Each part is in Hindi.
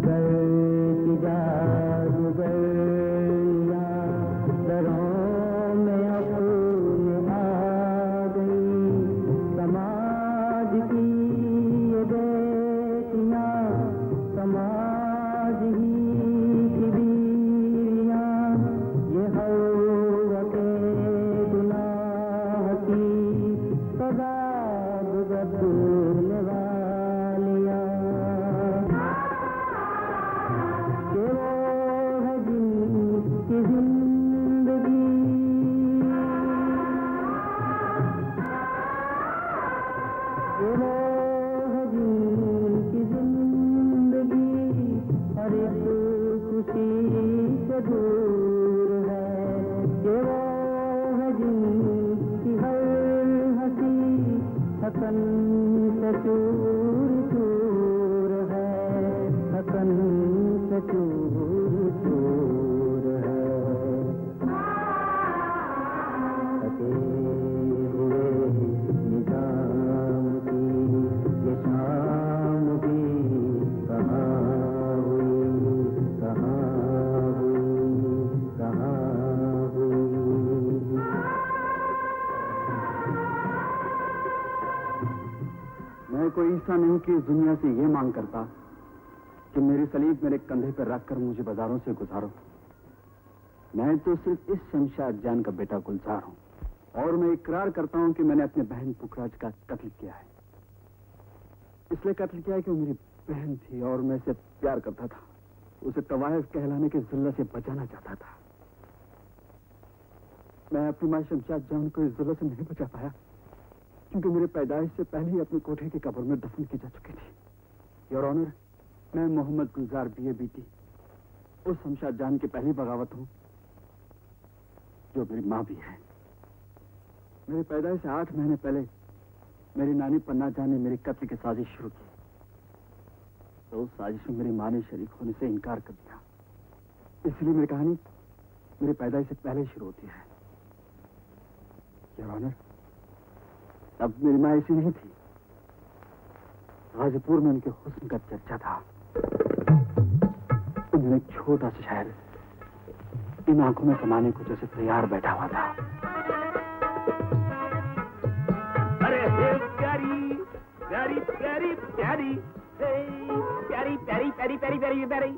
नगर की जादूगरियां दरों में अपने आ गई। समाज की ये बेटियां समाज ही की बीवियां, ये हवा के गुनाह की सदा भुगतने वालियां। कि वो है जिनकी जिंदगी कि वो है जिनकी जिंदगी हर एक खुशी से दूर है। कि वो है जिनकी हर हंसी थकन से चूर चूर है। थकन से चूर चूर है। थके हुए निजाम की ये शाम भी कहाँ हुई, कहाँ हुई, कहाँ हुई। मैं कोई ईसा नहीं कि इस दुनिया से ये मांग करता कि मेरी सलीब मेरे कंधे पर रखकर मुझे बाजारों से गुजारो। मैं तो सिर्फ इस शमशाद जान का बेटा गुलजार हूं, और मैं इकरार करता हूं कि मैंने अपने बहन पुखराज का कत्ल किया है। इसलिए कत्ल किया है कि वो मेरी बहन थी और मैं उसे प्यार करता था। उसे तवायफ कहलाने के जिल्लत से बचाना चाहता था। मैं अपनी मां शमशाद जान को इस जिल्लत से नहीं बचा पाया, क्योंकि मेरे पैदाइश से पहले ही अपने कोठे की कब्र में दफन की जा चुकी थी। योर ऑनर, मैं मोहम्मद गुलजार बीए बीटी उस शमशाद जान की पहली बगावत हूं जो मेरी मां भी है। मेरे पैदाइश से 8 महीने पहले मेरी नानी पन्ना जान ने मेरी कत्ल की साजिश शुरू की, तो उस साजिश में मेरी मां ने शरीक होने से इनकार कर दिया। इसलिए मेरी कहानी मेरे पैदाइश से पहले शुरू होती है। योर ऑनर, अब मेरी मां ऐसी नहीं थी। गाजीपुर में उनके हुस्न का चर्चा था। उन्होंने एक छोटा सा शहर इन आंखों में समाने को जैसे तैयार बैठा हुआ था। अरे प्यारी प्यारी प्यारी प्यारी प्यारी प्यारी प्यारी प्यारी प्यारी प्यारी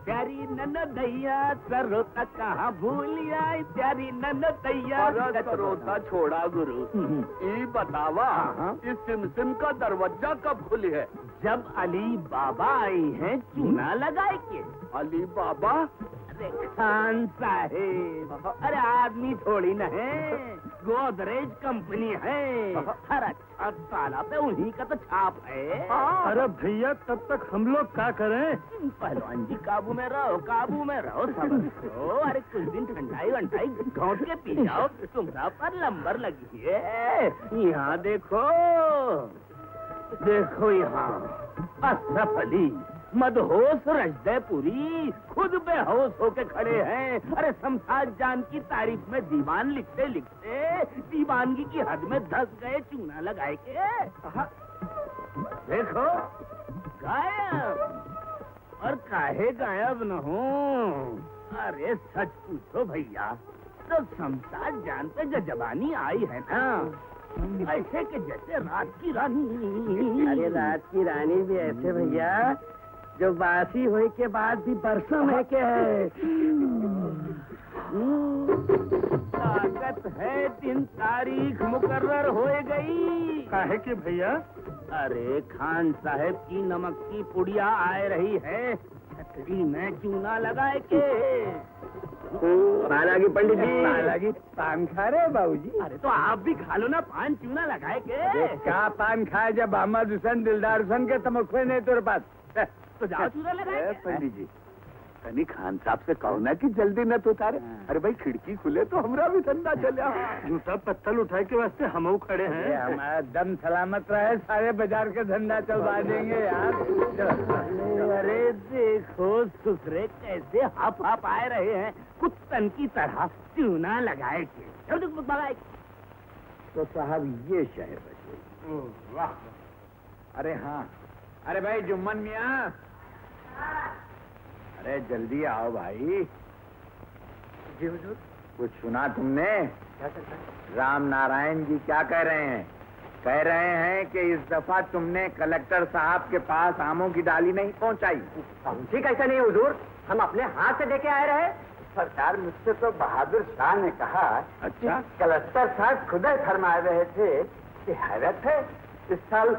प्यारी ननदैया सरोता कहाँ भूल आई। प्यारी ननदैया सरोता छोड़ा गुरु। ये बतावा इस सिमसिम का दरवाजा कब खुली है? जब अली बाबा आई हैं चूना लगाए के। अली बाबा? अरे खान साहेब, अरे आदमी थोड़ी न है, गोदरेज कंपनी है। हर अच्छा साला पे उन्हीं का तो छाप है। अरे भैया, तब तक हम लोग क्या करें? पहलवान जी काबू में रहो, काबू में रहो, सबर करो। अरे कुछ दिन ठंडाई वंडाई घोट के पी जाओ, तुम्हारा पर लंबर लगी है। यहाँ देखो, देखो यहाँ अशरफ अली मदहोश रजदेपुरी खुद बेहोश होके खड़े हैं। अरे शमशाद जान की तारीफ में दीवान लिखते लिखते दीवानगी की हद में धस गए चूना लगाए के। देखो गायब, और काहे गायब न हो। अरे सच पूछो भैया, तो शमशाद जान पे जो जबानी आई है ना, ऐसे के जैसे रात की रानी। अरे रात की रानी भी ऐसे भैया जो बासी होने के बाद भी बरसों में के है। ताकत है, दिन तारीख मुकर्रर हो गई। काहे की भैया? अरे खान साहब की नमक की पुड़िया आ रही है छतरी में चूना लगाए के। पान आगी पंडित जी, पान आगी। पान खा रहे बाबूजी? अरे तो आप भी खा लो ना पान चूना लगाए के। क्या पान खाए जब मोहम्मद हुसैन दिलदार हुसैन के तमख्वे नहीं तेरे पास। तो जाओ चूना लगाए। पंडित जी, कनी खान साहब से कहो ना कि जल्दी न तो उतारे। अरे भाई खिड़की खुले तो हमरा भी धंधा चले। जूता पत्थर उठाए के वास्ते हम खड़े हैं। हमारा दम सलामत रहे, सारे बाजार के धंधा चलवा देंगे यार। अरे देखो सुसरे कैसे हप हप आए रहे हैं कुत्तन की तरह चूना लगाए के। तो साहब ये शहर बचे। वाह। अरे हाँ, अरे भाई जुम्मन मियाँ, अरे जल्दी आओ भाई। जी हुजूर। कुछ सुना तुमने? क्या सरकार? राम नारायण जी क्या कह रहे हैं? कह रहे हैं कि इस दफा तुमने कलेक्टर साहब के पास आमों की डाली नहीं पहुंचाई। पहुंची कैसा नहीं हुजूर, हम अपने हाथ से लेके आए रहे। सरकार, मुझसे तो बहादुर शाह ने कहा। अच्छा। कलेक्टर साहब खुद ही फरमाए रहे थे कि हैरत है, इस साल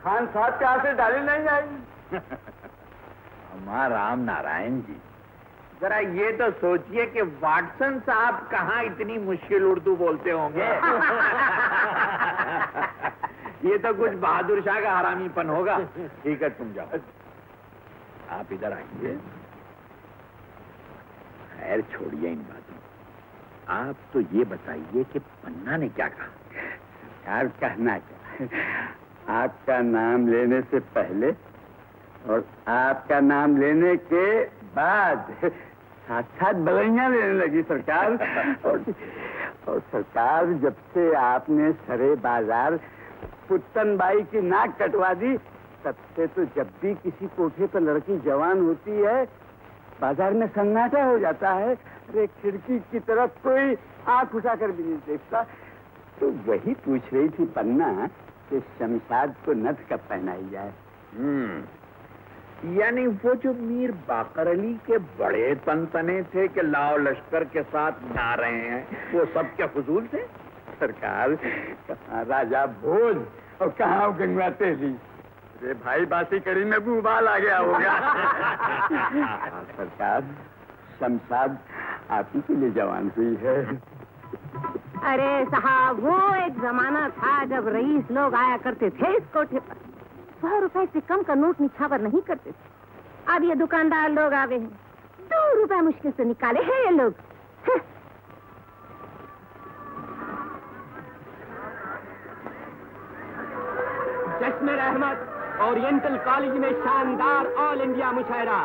खान साहब के हाथ से डाली नहीं आई। हमारा राम नारायण जी, जरा ये तो सोचिए कि वाटसन साहब कहाँ इतनी मुश्किल उर्दू बोलते होंगे। ये तो कुछ बहादुर शाह का हरामीपन होगा। ठीक है, तुम जाओ, आप इधर आइए। खैर छोड़िए इन बातों, आप तो ये बताइए कि पन्ना ने क्या कहा? यार कहना क्या, आपका नाम लेने से पहले और आपका नाम लेने के बाद साक्षात बलैयां लेने लगी सरकार। और सरकार, जब से आपने सरे बाजार पुत्तन बाई की नाक कटवा दी, तब से तो जब भी किसी कोठे पर लड़की जवान होती है, बाजार में सन्नाटा हो जाता है। अरे खिड़की की तरफ कोई आंख उठाकर भी नहीं देखता। तो वही पूछ रही थी पन्ना कि शमशाद को नथ कब पहनाई जाए। यानी वो जो मीर बाकर अली के बड़े तनतने थे कि लाओ लश्कर के साथ जा रहे हैं, वो सब क्या फजूल थे? सरकार, कहाँ राजा भोज और कहाँ गंगा तेली। अरे भाई, बासी कड़ी में भी उबाल आ गया होगा। सरकार, शमशाद आप ही के लिए जवान हुई है। अरे साहब, वो एक जमाना था जब रईस लोग आया करते थे इस कोठे पर, 100 रुपए से कम का नोट निछावर नहीं करते थे। अब ये दुकानदार लोग आवे हैं, 2 रुपए मुश्किल से निकाले हैं ये लोग। जश्न रहमत ओरिएंटल कॉलेज में शानदार ऑल इंडिया मुशायरा।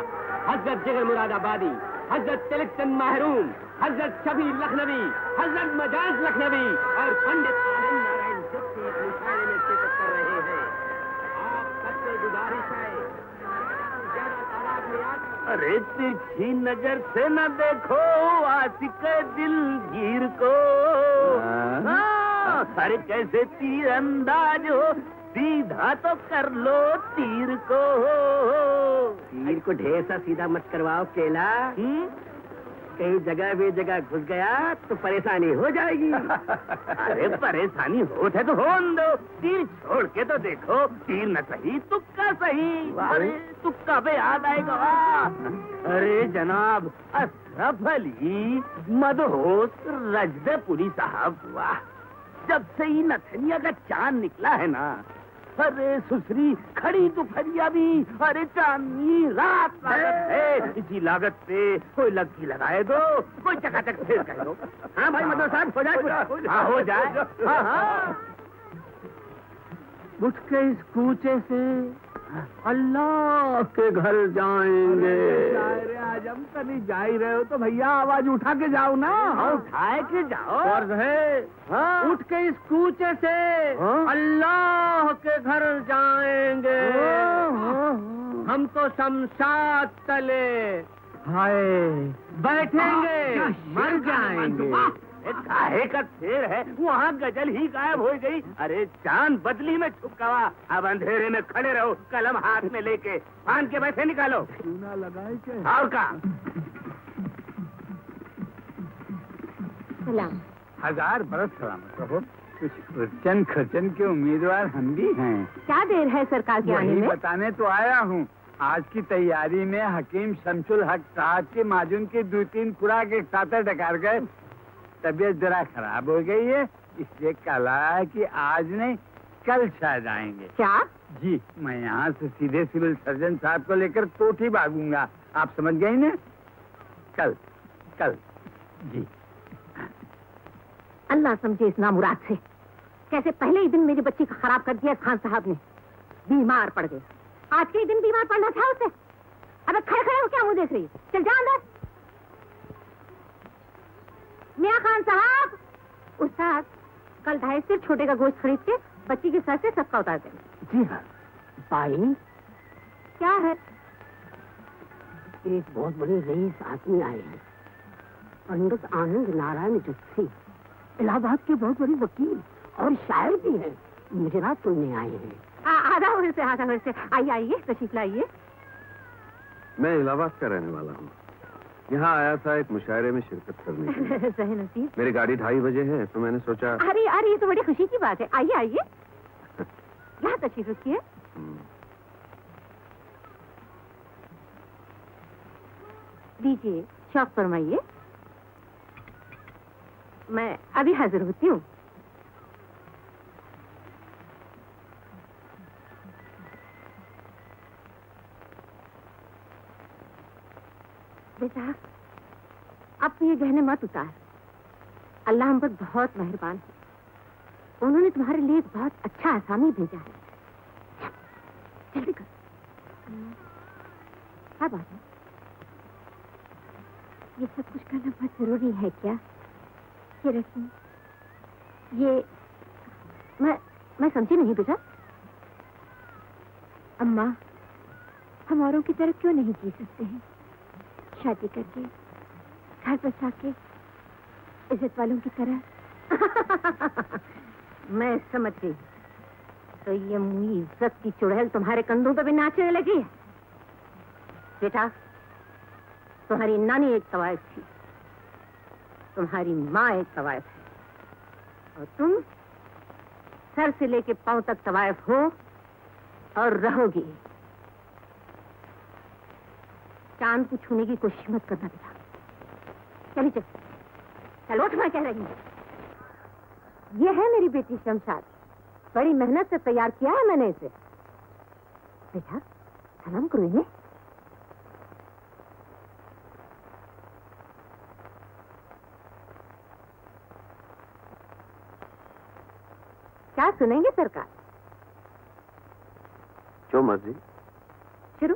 हजरत जिगर मुरादाबादी, हजरत तिलकचंद महरूम, हजरत शबीर लखनवी, हजरत मजाज लखनवी और पंडित आनंद नारायण गुप्ती इस मुशायरे में शिरकत कर रहे हैं। आप सबसे गुजारिश है, ज्यादा तादाद में आकर अरे तिरछी नजर से न देखो आशिक दिलगीर को। अरे कैसे तीर अंदाज हो, सीधा तो कर लो तीर को। तीर को ढेर सा सीधा मत करवाओ केला। कहीं जगह भी जगह घुस गया तो परेशानी हो जाएगी। अरे परेशानी होते तो होने दो, तीर छोड़ के तो देखो, तीर न सही तुक्का सही। अरे तुक्का पे याद आएगा। अरे जनाब अशरफ अली मदहोश रजदेपुरी साहब, वाह, जब से ही नथनिया का चांद निकला है ना, अरे सुसरी खड़ी दुपहरिया भी, अरे चांदनी रात लागत है। इसी लागत पे कोई लग्गी लगाए दो, कोई चकाचक फेर कह दो। हाँ भाई मदन साहब, हो जाए पूरा। हाँ हो जाए। हाँ हाँ, उठ के इस कूचे से अल्लाह के घर जाएंगे। अरे आज हम कहीं जा ही रहे हो तो भैया आवाज उठा के जाओ ना। उठाए के जाओ। फर्ज है। हाँ? उठ के इस कूचे से अल्लाह के घर जाएंगे। हम तो शमशाद तले हाय बैठेंगे, मर जाएंगे। काहे का शेर है, वहाँ गजल ही गायब हो गई। अरे चांद बदली में छुप गवा, अब अंधेरे में खड़े रहो, कलम हाथ में लेके फान के बैठे निकालो। चूना लगाए के और का। सलाम। 1000 बरस सलामत रहो। कुछ उर्चन खर्चन के उम्मीदवार हम भी हैं। क्या देर है सरकार के आने वही में? बताने तो आया हूँ। आज की तैयारी में हकीम शमसुल हक साहब के माजून की 2-3 खुराक एक साथ डकार गए। तबीयत जरा खराब हो गई है, इसलिए कल आया कि आज नहीं कल शायद आएंगे। क्या? जी, मैं यहाँ से सीधे सिविल सर्जन साहब को लेकर कोठी भागूंगा। आप समझ गई ना? कल कल जी। अल्लाह समझे इस नामुराद से, कैसे पहले ही दिन मेरी बच्ची का खराब कर दिया खान साहब ने। बीमार पड़ गए, आज के ही दिन बीमार पड़ना था उसे। अब खड़े खड़े हो क्या मुंह देख रही है? चल जा अंदर। मियाँ खान साहब, उस्ताद कल 2.5 सिर छोटे का गोश्त खरीद के बच्ची के सर से सबका उतार देंगे। जी हाँ। भाई क्या है? एक बहुत बड़े रईस आदमी आए हैं, पंडित आनंद नारायण जस्सी, इलाहाबाद के बहुत बड़े वकील और शायर भी हैं, गुजरात सुनने आए हैं। आधा वर्ष से आइए आइए, तशरीफ लाइए। मैं इलाहाबाद का रहने वाला हूँ। यहाँ आया था एक मुशायरे में शिरकत करने के लिए। सही नसीब। मेरी गाड़ी 2:30 बजे है, तो मैंने सोचा। अरे ये तो बड़ी खुशी की बात है। आइए आइए, यहाँ तशरीफ रखिए। दीजिए, शौक फरमाइए। मैं अभी हाजिर होती हूँ। बेटा, अब तो ये गहने मत उतार। अल्लाह हम पर बहुत मेहरबान है। उन्होंने तुम्हारे लिए एक बहुत अच्छा आसामी भेजा है। जल्दी कर। क्या बात है? ये सब कुछ करना बहुत जरूरी है क्या? ये रस्म, ये मैं समझी नहीं बेटा। अम्मा, हम औरों की तरह क्यों नहीं जी सकते हैं? शादी करके, घर बसा के, इज्जत वालों की तरह। मैं समझ गई। तो ये मुई इज्जत की चुड़ैल तुम्हारे कंधों पर भी नाचने लगी है। बेटा, तुम्हारी नानी एक तवायफ थी, तुम्हारी माँ एक तवायफ है, और तुम सर से लेके पांव तक तवायफ हो और रहोगी। चांद को छूने की कोशिश मत करना बेटा। चलिए चलो, उठ, मैं कह रही हूँ। ये है मेरी बेटी शमशाद, बड़ी मेहनत से तैयार किया है मैंने इसे। बेटा, सलाम करो इन्हें। क्या सुनेंगे सरकार? जो मर्जी। शुरू।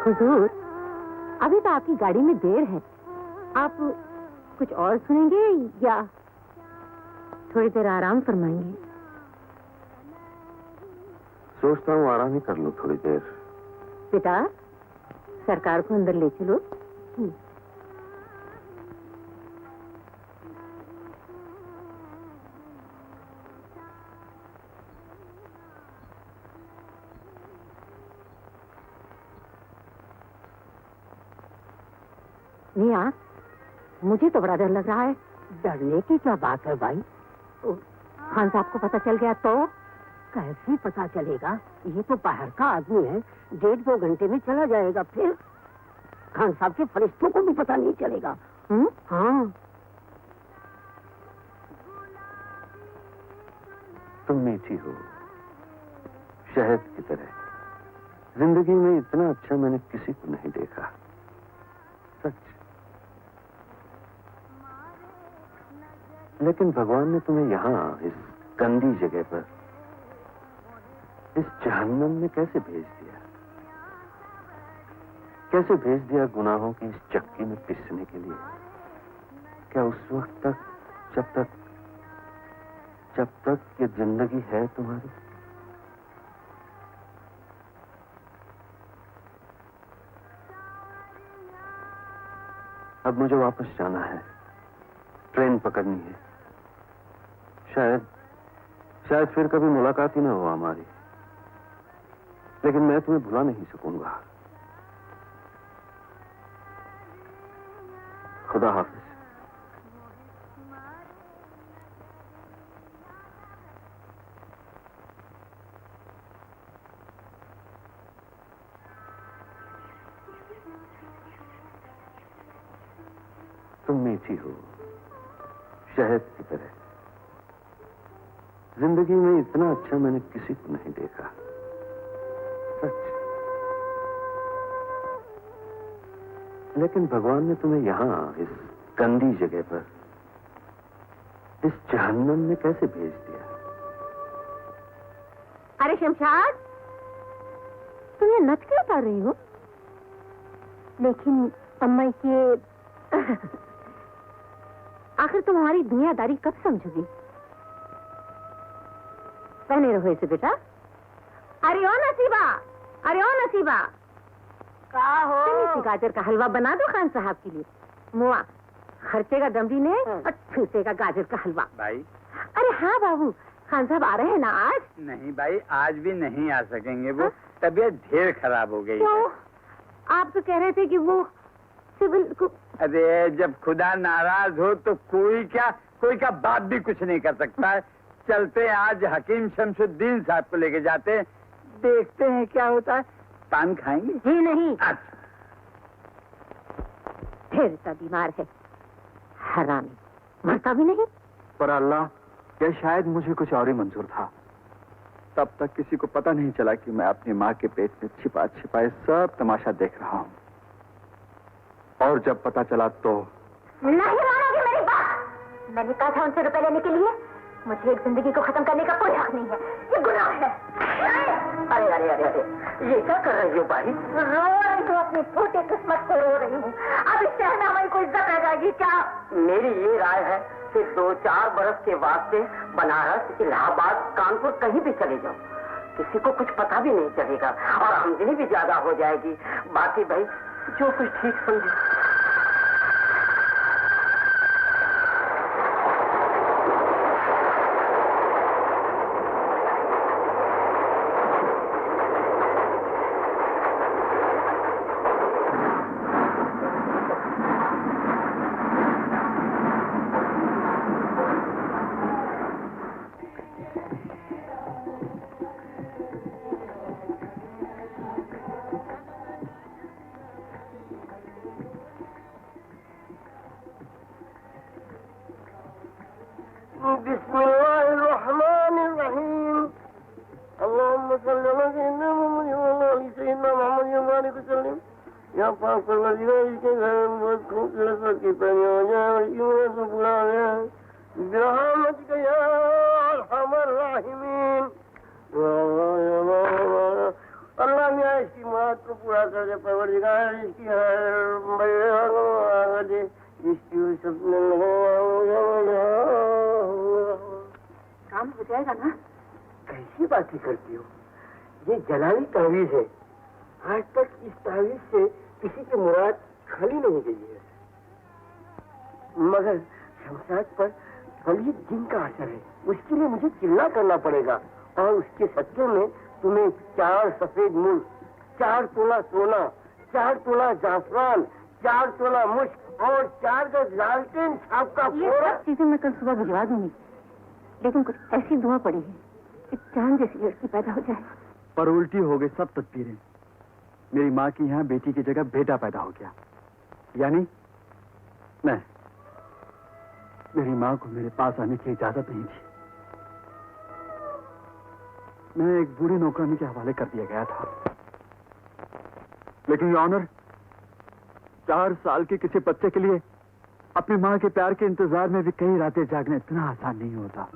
हुजूर, अभी तो आपकी गाड़ी में देर है। आप कुछ और सुनेंगे या थोड़ी देर आराम फरमाएंगे? सोचता हूँ आराम ही कर लूँ थोड़ी देर। बेटा, सरकार को अंदर ले चलो। मियाँ, मुझे तो बड़ा डर लग रहा है। डरने की क्या बात है भाई? खान साहब को पता चल गया तो? कैसे पता चलेगा? ये तो बाहर का आदमी है, 1.5-2 घंटे में चला जाएगा। फिर खान साहब के फरिश्तों को भी पता नहीं चलेगा। हाँ। तुम मीठी हो, शहद की तरह। जिंदगी में इतना अच्छा मैंने किसी को नहीं देखा, सच। लेकिन भगवान ने तुम्हें यहाँ इस गंदी जगह पर, इस जहन्नम में कैसे भेज दिया? कैसे भेज दिया गुनाहों की इस चक्की में पिसने के लिए? क्या उस वक्त तक, जब तक ये जिंदगी है तुम्हारी? अब मुझे वापस जाना है, ट्रेन पकड़नी है। शायद फिर कभी मुलाकात ही ना हो हमारी, लेकिन मैं तुम्हें भुला नहीं सकूंगा। खुदा हाफिज। तुम मीठी हो, शहद की तरह। जिंदगी में इतना अच्छा मैंने किसी को नहीं देखा, सच। लेकिन भगवान ने तुम्हें यहाँ इस गंदी जगह पर, इस जहन्नम में कैसे भेज दिया? अरे शमशाद, तुम ये नच क्यों कर रही हो? लेकिन अम्मा ये आखिर तुम हमारी दुनियादारी कब समझोगी? पहने रहो इसे बेटा। अरे ओ नसीबा, अरे ओ नसीबा, क्या हो? चलिए गाजर का हलवा बना दो खान साहब के लिए। मुआ, खर्चे का दमड़ी ने और ठूसे का गाजर का हलवा। भाई? अरे हाँ बाबू, खान साहब आ रहे हैं ना आज? नहीं भाई, आज भी नहीं आ सकेंगे। वो तबीयत ढेर खराब हो गई है। क्यों? आप तो कह रहे थे कि वो सिविल को... अरे जब खुदा नाराज हो तो कोई का बाप भी कुछ नहीं कर सकता है। चलते आज हकीम शमसुद्दीन साहब को लेके जाते हैं, देखते हैं क्या होता है। पान खाएंगे? जी नहीं, अच्छा। फिर सा बीमार है, हरामी, मरता भी नहीं। पर अल्लाह, क्या शायद मुझे कुछ और ही मंजूर था। तब तक किसी को पता नहीं चला कि मैं अपनी माँ के पेट में छिपाए सब तमाशा देख रहा हूँ। और जब पता चला तो... नहीं मानोगे मेरी बात। मैंने कहा था उनसे रुपए लेने के लिए। मुझे एक जिंदगी को खत्म करने का कोई हक नहीं है, ये गुनाह है। अरे अरे अरे अरे, ये क्या कर रही हो भाई? रो रही हूँ, अपनी फूटी किस्मत को रो रही हूँ। अब इस शहर में हमारी कोई इज्जत रह जाएगी क्या? मेरी ये राय है कि 2-4 बरस के वास्ते बनारस, इलाहाबाद, कानपुर कहीं भी चले जाओ, किसी को कुछ पता भी नहीं चलेगा और आमदनी भी ज्यादा हो जाएगी। बाकी भाई जो कुछ ठीक समझे। बिस्मिल्लाहिर्रहमानिर्रहीम। अल्लाहुम्मा सल्ली अला सय्यिदिना मुहम्मद व अला आलि सय्यिदिना मुहम्मद व बारिक वसल्लिम। या पाक अल्लाह इसके घर में खूब लज़्ज़त की पैनी हो जाए और यूं से बुला ले बिरहमतिक या अरहमर राहिमीन। अल्लाह मियाँ इसकी मुराद को पूरा कर दे, परवरदिगार इसकी हर दे, इसकी सपने काम हो जाएगा ना? कैसी बातें करती हो? ये जलाली तावीज है। आज तक इस तावीज से किसी की मुराद खाली नहीं गई है, मगर शमशाद पर वलीद जिन का असर है, उसके लिए मुझे चिल्ला करना पड़ेगा, और उसके सत्य में तुम्हें 4 सफेद मूल, 4 तोला सोना, 4 तोला जाफरान, 4 तोला मुश्क और 4 गज लालटेन छाप का ये सब चीजें मैं कल सुबह भिजवा दूंगी, लेकिन कुछ ऐसी दुआ पड़ी है कि चांद जैसी लड़की पैदा हो जाए। पर उल्टी हो गई सब तदबीरें। मेरी माँ की यहाँ बेटी की जगह बेटा पैदा हो गया, यानी मैं, मेरी माँ को मेरे पास आने की इजाजत नहीं थी। मैं एक बूढ़ी नौकरानी के हवाले कर दिया गया था। लेकिन ऑनर, 4 साल के किसी बच्चे के लिए अपनी माँ के प्यार के इंतजार में भी कई रातें जागना इतना आसान नहीं होता।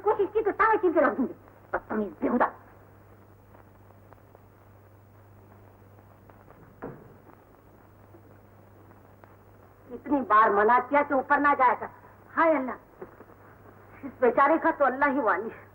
कोशिश की तो तावे चीन के रख दूंगी। बदतमीज बेहुदा। इतनी बार मना किया कि ऊपर ना जाएगा। हाय अल्लाह, इस बेचारे का तो अल्लाह ही वाली है।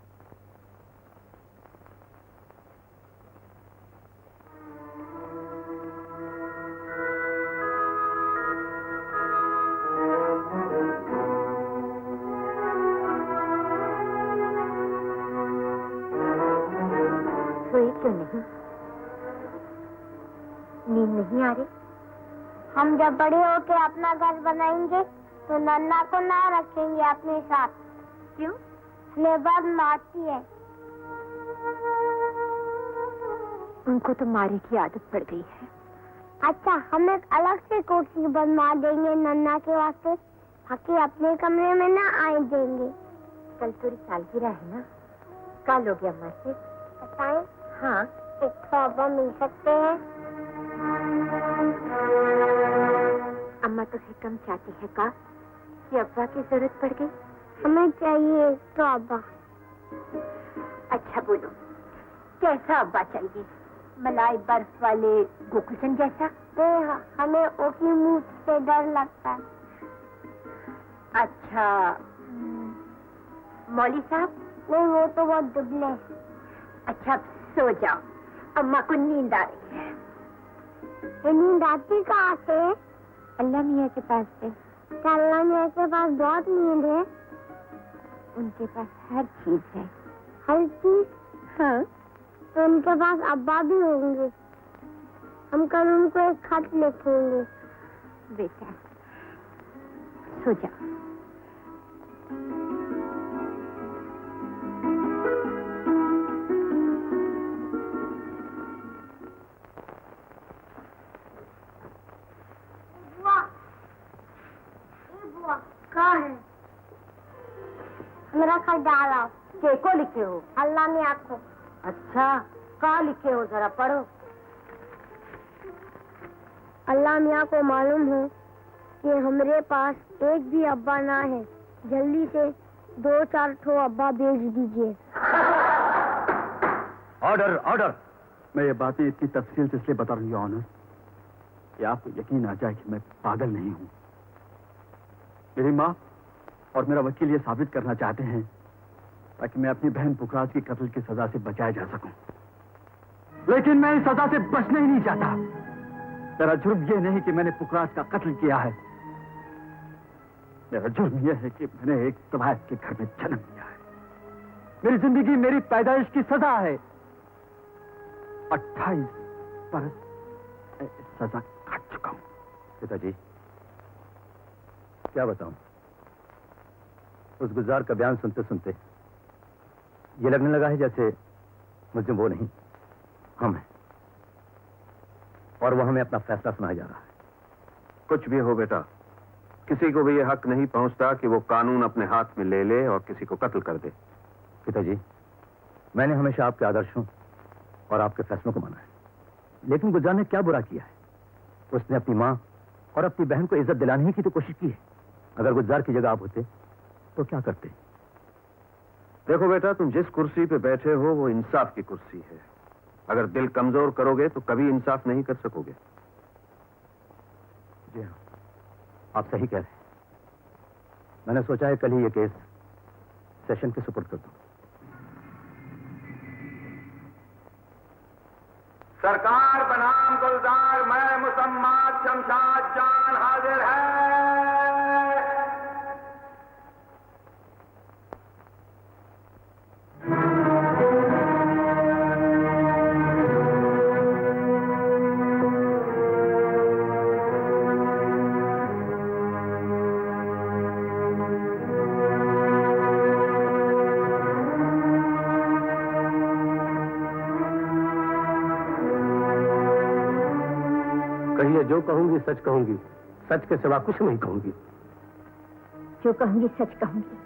सोई क्यों नहीं? नींद नहीं आ रही? हम जब बड़े होके अपना घर बनाएंगे तो नन्ना को ना रखेंगे अपने साथ। क्यों? लेबर मारती है। उनको तो मारे की आदत पड़ गई है। अच्छा, हम एक अलग से कोठी बनवा देंगे नन्ना के वास्ते, ताकि अपने कमरे में ना आए देंगे। कल तेरी सालगिरह है ना? कल लोगे अम्मा से? बताएं? हाँ। एक ख्वाबा मिल सकते हैं। अम्मा तुझे कम चाहती है का कि अब्बा की जरूरत पड़ गई? हमें चाहिए ख्वाबा। अच्छा बोलो, कैसा अब्बा चाहिए? मलाई बर्फ वाले गोकुलचंद जैसा? नहीं, हमें ओकी मुंह से डर लगता है। अच्छा, मौली साहब? नहीं, वो तो बहुत दुबले हैं। अच्छा, अब सो जाओ, अम्मा को नींद आ रही है। ये नींद आती कहाँ से? अल्लाह मियाँ के पास से। क्या अल्लाह मियाँ के पास बहुत नींद है? उनके पास हर चीज है। हर चीज? हाँ। तो उनके पास अब्बा भी होंगे। हम कल उनको एक खत लिखेंगे। बेटा, सो जाओ। कहाँ है? मेरा खत डाला। को लिखे हो? अल्लाह में आपको। अच्छा, कहाँ लिखे हो, जरा पढ़ो। अल्लाह मियाँ को मालूम है कि हमारे पास एक भी अब्बा ना है। जल्दी से 2-4 ठो अब्बा भेज दीजिए। Order, order. मैं ये बातें इतनी तफसील से इसलिए बता रही हूँ ऑनर, कि आपको यकीन आ जाए कि मैं पागल नहीं हूँ। मेरी माँ और मेरा वकील ये साबित करना चाहते हैं ताकि मैं अपनी बहन पुखराज की कत्ल की सजा से बचाया जा सकूं। लेकिन मैं इस सजा से बचना ही नहीं चाहता। मेरा जुर्म यह नहीं कि मैंने पुखराज का कत्ल किया है। मेरा जुर्म यह है कि मैंने एक तबायत के घर में जन्म लिया है। मेरी जिंदगी मेरी पैदाइश की सजा है। 28 बरस सजा काट चुका हूं। पिताजी, क्या बताऊं? उस गुजार का बयान सुनते सुनते ये लगने लगा है जैसे मुझे वो नहीं, हम हैं, और वो हमें अपना फैसला सुनाया जा रहा है। कुछ भी हो बेटा, किसी को भी ये हक नहीं पहुंचता कि वो कानून अपने हाथ में ले ले और किसी को कत्ल कर दे। पिताजी, मैंने हमेशा आपके आदर्शों और आपके फैसलों को माना है, लेकिन गुजार ने क्या बुरा किया है? उसने अपनी माँ और अपनी बहन को इज्जत दिलाने की तो कोशिश की है। अगर गुजार की जगह आप होते तो क्या करते? देखो बेटा, तुम जिस कुर्सी पे बैठे हो वो इंसाफ की कुर्सी है। अगर दिल कमजोर करोगे तो कभी इंसाफ नहीं कर सकोगे। जी हाँ, आप सही कह रहे हैं। मैंने सोचा है कल ही ये केस सेशन के सुपुर्द कर दूं। सरकार बनाम गुलजार मैं मुसम्माद शमशाद जान हाजिर है। कहिए, जो कहूंगी सच कहूंगी, सच के सिवा कुछ नहीं कहूंगी। जो कहूंगी सच कहूंगी,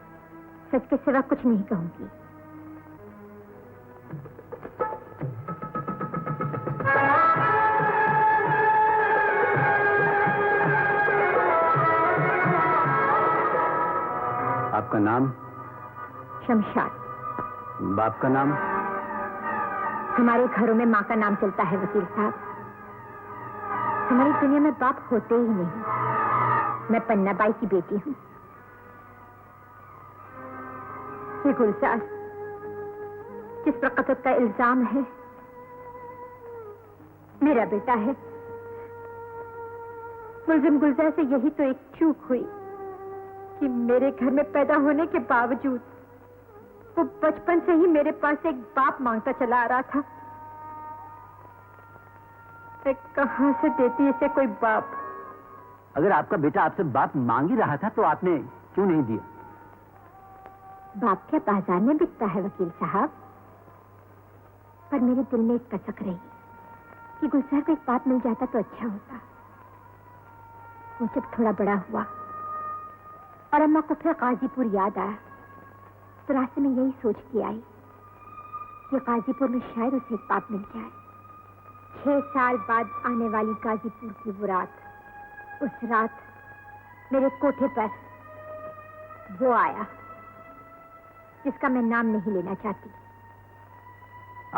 सच के सिवा कुछ नहीं कहूंगी। आपका नाम? शमशाद। बाप का नाम? हमारे घरों में माँ का नाम चलता है वकील साहब। हमारी दुनिया में बाप होते ही नहीं। मैं पन्ना बाई की बेटी हूँ। ये गुलजार जिस पर कत्ल का इल्जाम है मेरा बेटा है। मुलजिम गुलजार से यही तो एक चूक हुई कि मेरे घर में पैदा होने के बावजूद वो बचपन से ही मेरे पास एक बाप मांगता चला आ रहा था। मैं कहां से देती इसे कोई बाप। अगर आपका बेटा आपसे बाप मांग ही रहा था तो आपने क्यों नहीं दिया? बाप क्या बाजार में बिकता है वकील साहब? पर मेरे दिल में एक कसक रही कि गुलजार को एक बाप मिल जाता तो अच्छा होता। वो जब थोड़ा बड़ा हुआ और अम्मा को फिर गाजीपुर याद आया तो रास्ते में यही सोच के आई कि गाजीपुर में शायद उसे एक बाप मिल जाए। 6 साल बाद आने वाली गाजीपुर की वो रात, उस रात मेरे कोठे पर वो आया जिसका मैं नाम नहीं लेना चाहती।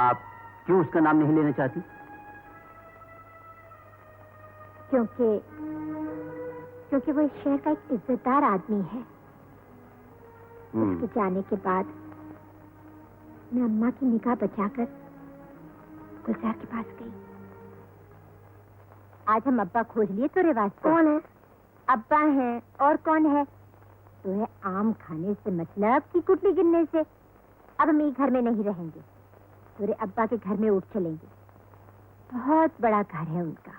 आप क्यों उसका नाम नहीं लेना चाहती? क्योंकि वो इस शहर का एक इज्जतदार आदमी है। उसके जाने के बाद मैं अम्मा की निगाह बचाकर गुलजार के पास गई। आज हम अब्बा खोज लिए तो रिवाज। कौन है? अब्बा हैं और कौन है? तो है आम खाने से मतलब की कुटली गिनने से। अब हम एक घर में नहीं रहेंगे, तेरे अब्बा के घर में उठ चलेंगे। बहुत बड़ा घर है उनका।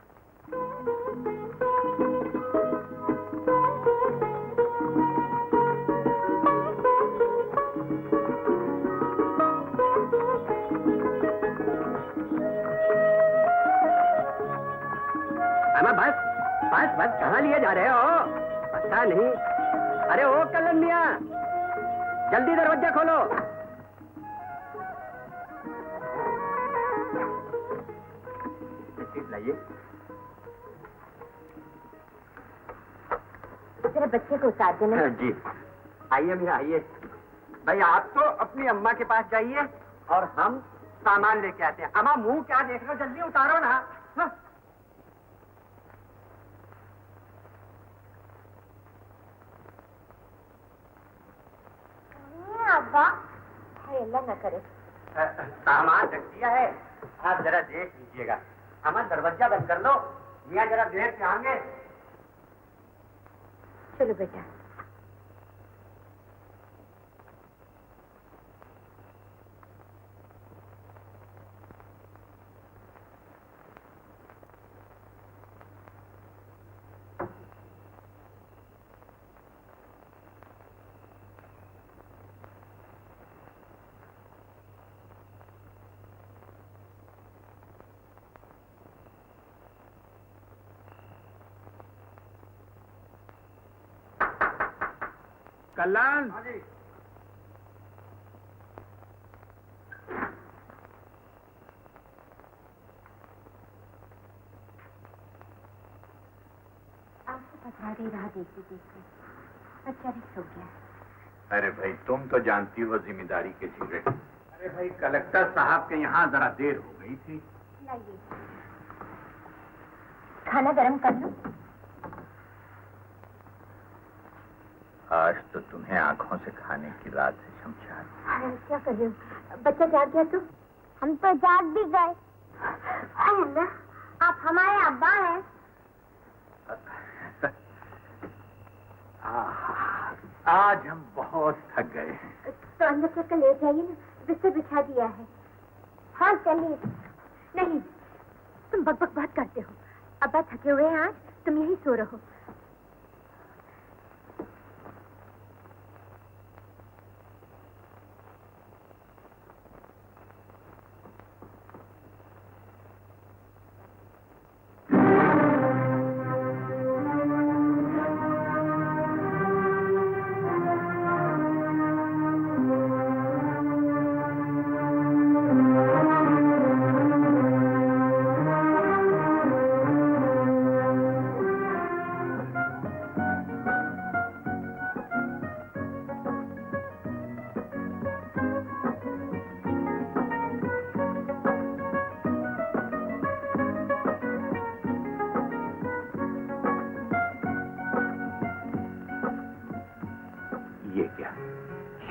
बस बस बस कहाँ लिए जा रहे हो? पता नहीं। अरे ओ कल्लन मियां, जल्दी दरवाजा खोलो। लाइए। तेरे बच्चे को उतार देना। जी आइए मियां आइए। भाई आप तो अपनी अम्मा के पास जाइए और हम सामान लेके आते हैं। अम्मा मुंह क्या देख रहे हो, जल्दी उतारो ना। हाँ? अब्बा अल्लाह न करे। सामान रख दिया है, आप जरा देख लीजिएगा। हमारा दरवाजा बंद कर लो, मियाँ जरा देर से आएंगे। चलो बेटा। कल्याण, आपको बता रही रहा देखते देखते बच्चा भी सो गया। अरे भाई तुम तो जानती हो जिम्मेदारी के चीजें। अरे भाई कलेक्टर साहब के यहाँ जरा देर हो गई थी। लाइए खाना गरम कर लो। आज तो तुम्हें आंखों से खाने की रात है शमशाद। क्या कर रहे हो? बच्चा जाग गया तो? हम तो जाग भी गए। अल्लाह, आप हमारे अब्बा हैं। आज हम बहुत थक गए हैं। तो अंदर चलकर ले जाइए ना, बिस्तर बिछा दिया है। हाँ चलिए। नहीं, तुम बकबक बात करते हो। अब्बा थके हुए हैं आज, तुम यहीं सो रहो।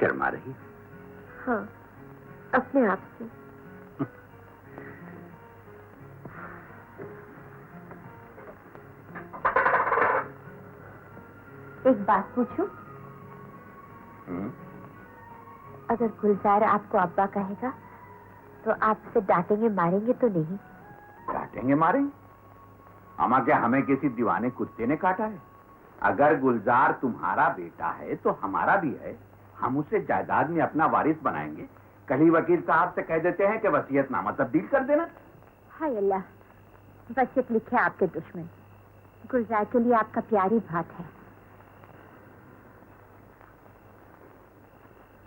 शर्मा रही? हाँ, अपने आप से। एक बात पूछूं? अगर गुलजार आपको अब्बा कहेगा तो आपसे डांटेंगे मारेंगे तो नहीं? काटेंगे मारेंगे? अम्मा, क्या हमें किसी दीवाने कुत्ते ने काटा है? अगर गुलजार तुम्हारा बेटा है तो हमारा भी है। हम उसे जायदाद में अपना वारिस बनाएंगे। कल ही वकील साहब से कह देते हैं कि वसीयतनामा तब्दील कर देना। हाय अल्लाह, वसीयत लिखे आपके दुश्मन। गुलजार के लिए आपका प्यारी बात है।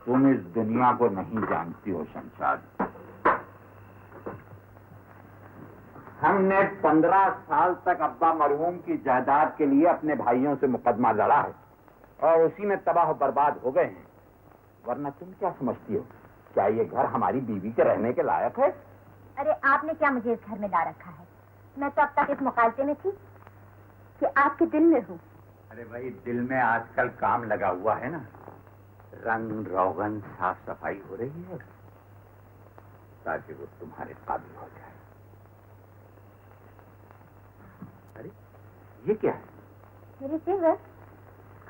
तुम इस दुनिया को नहीं जानती हो शमशाद। हमने 15 साल तक अब्बा मरहूम की जायदाद के लिए अपने भाइयों से मुकदमा लड़ा है और उसी में तबाह बर्बाद हो गए हैं। वरना तुम क्या समझती हो, क्या ये घर हमारी बीवी के रहने के लायक है? अरे आपने क्या मुझे इस घर में ला रखा है? मैं तो अब तक इस मुकालते में थी कि आपके दिल में हूँ। अरे भाई, दिल में आजकल काम लगा हुआ है ना। रंग रोगन साफ सफाई हो रही है ताकि वो तुम्हारे काबिल हो जाए। अरे ये क्या है? मेरे जेवर।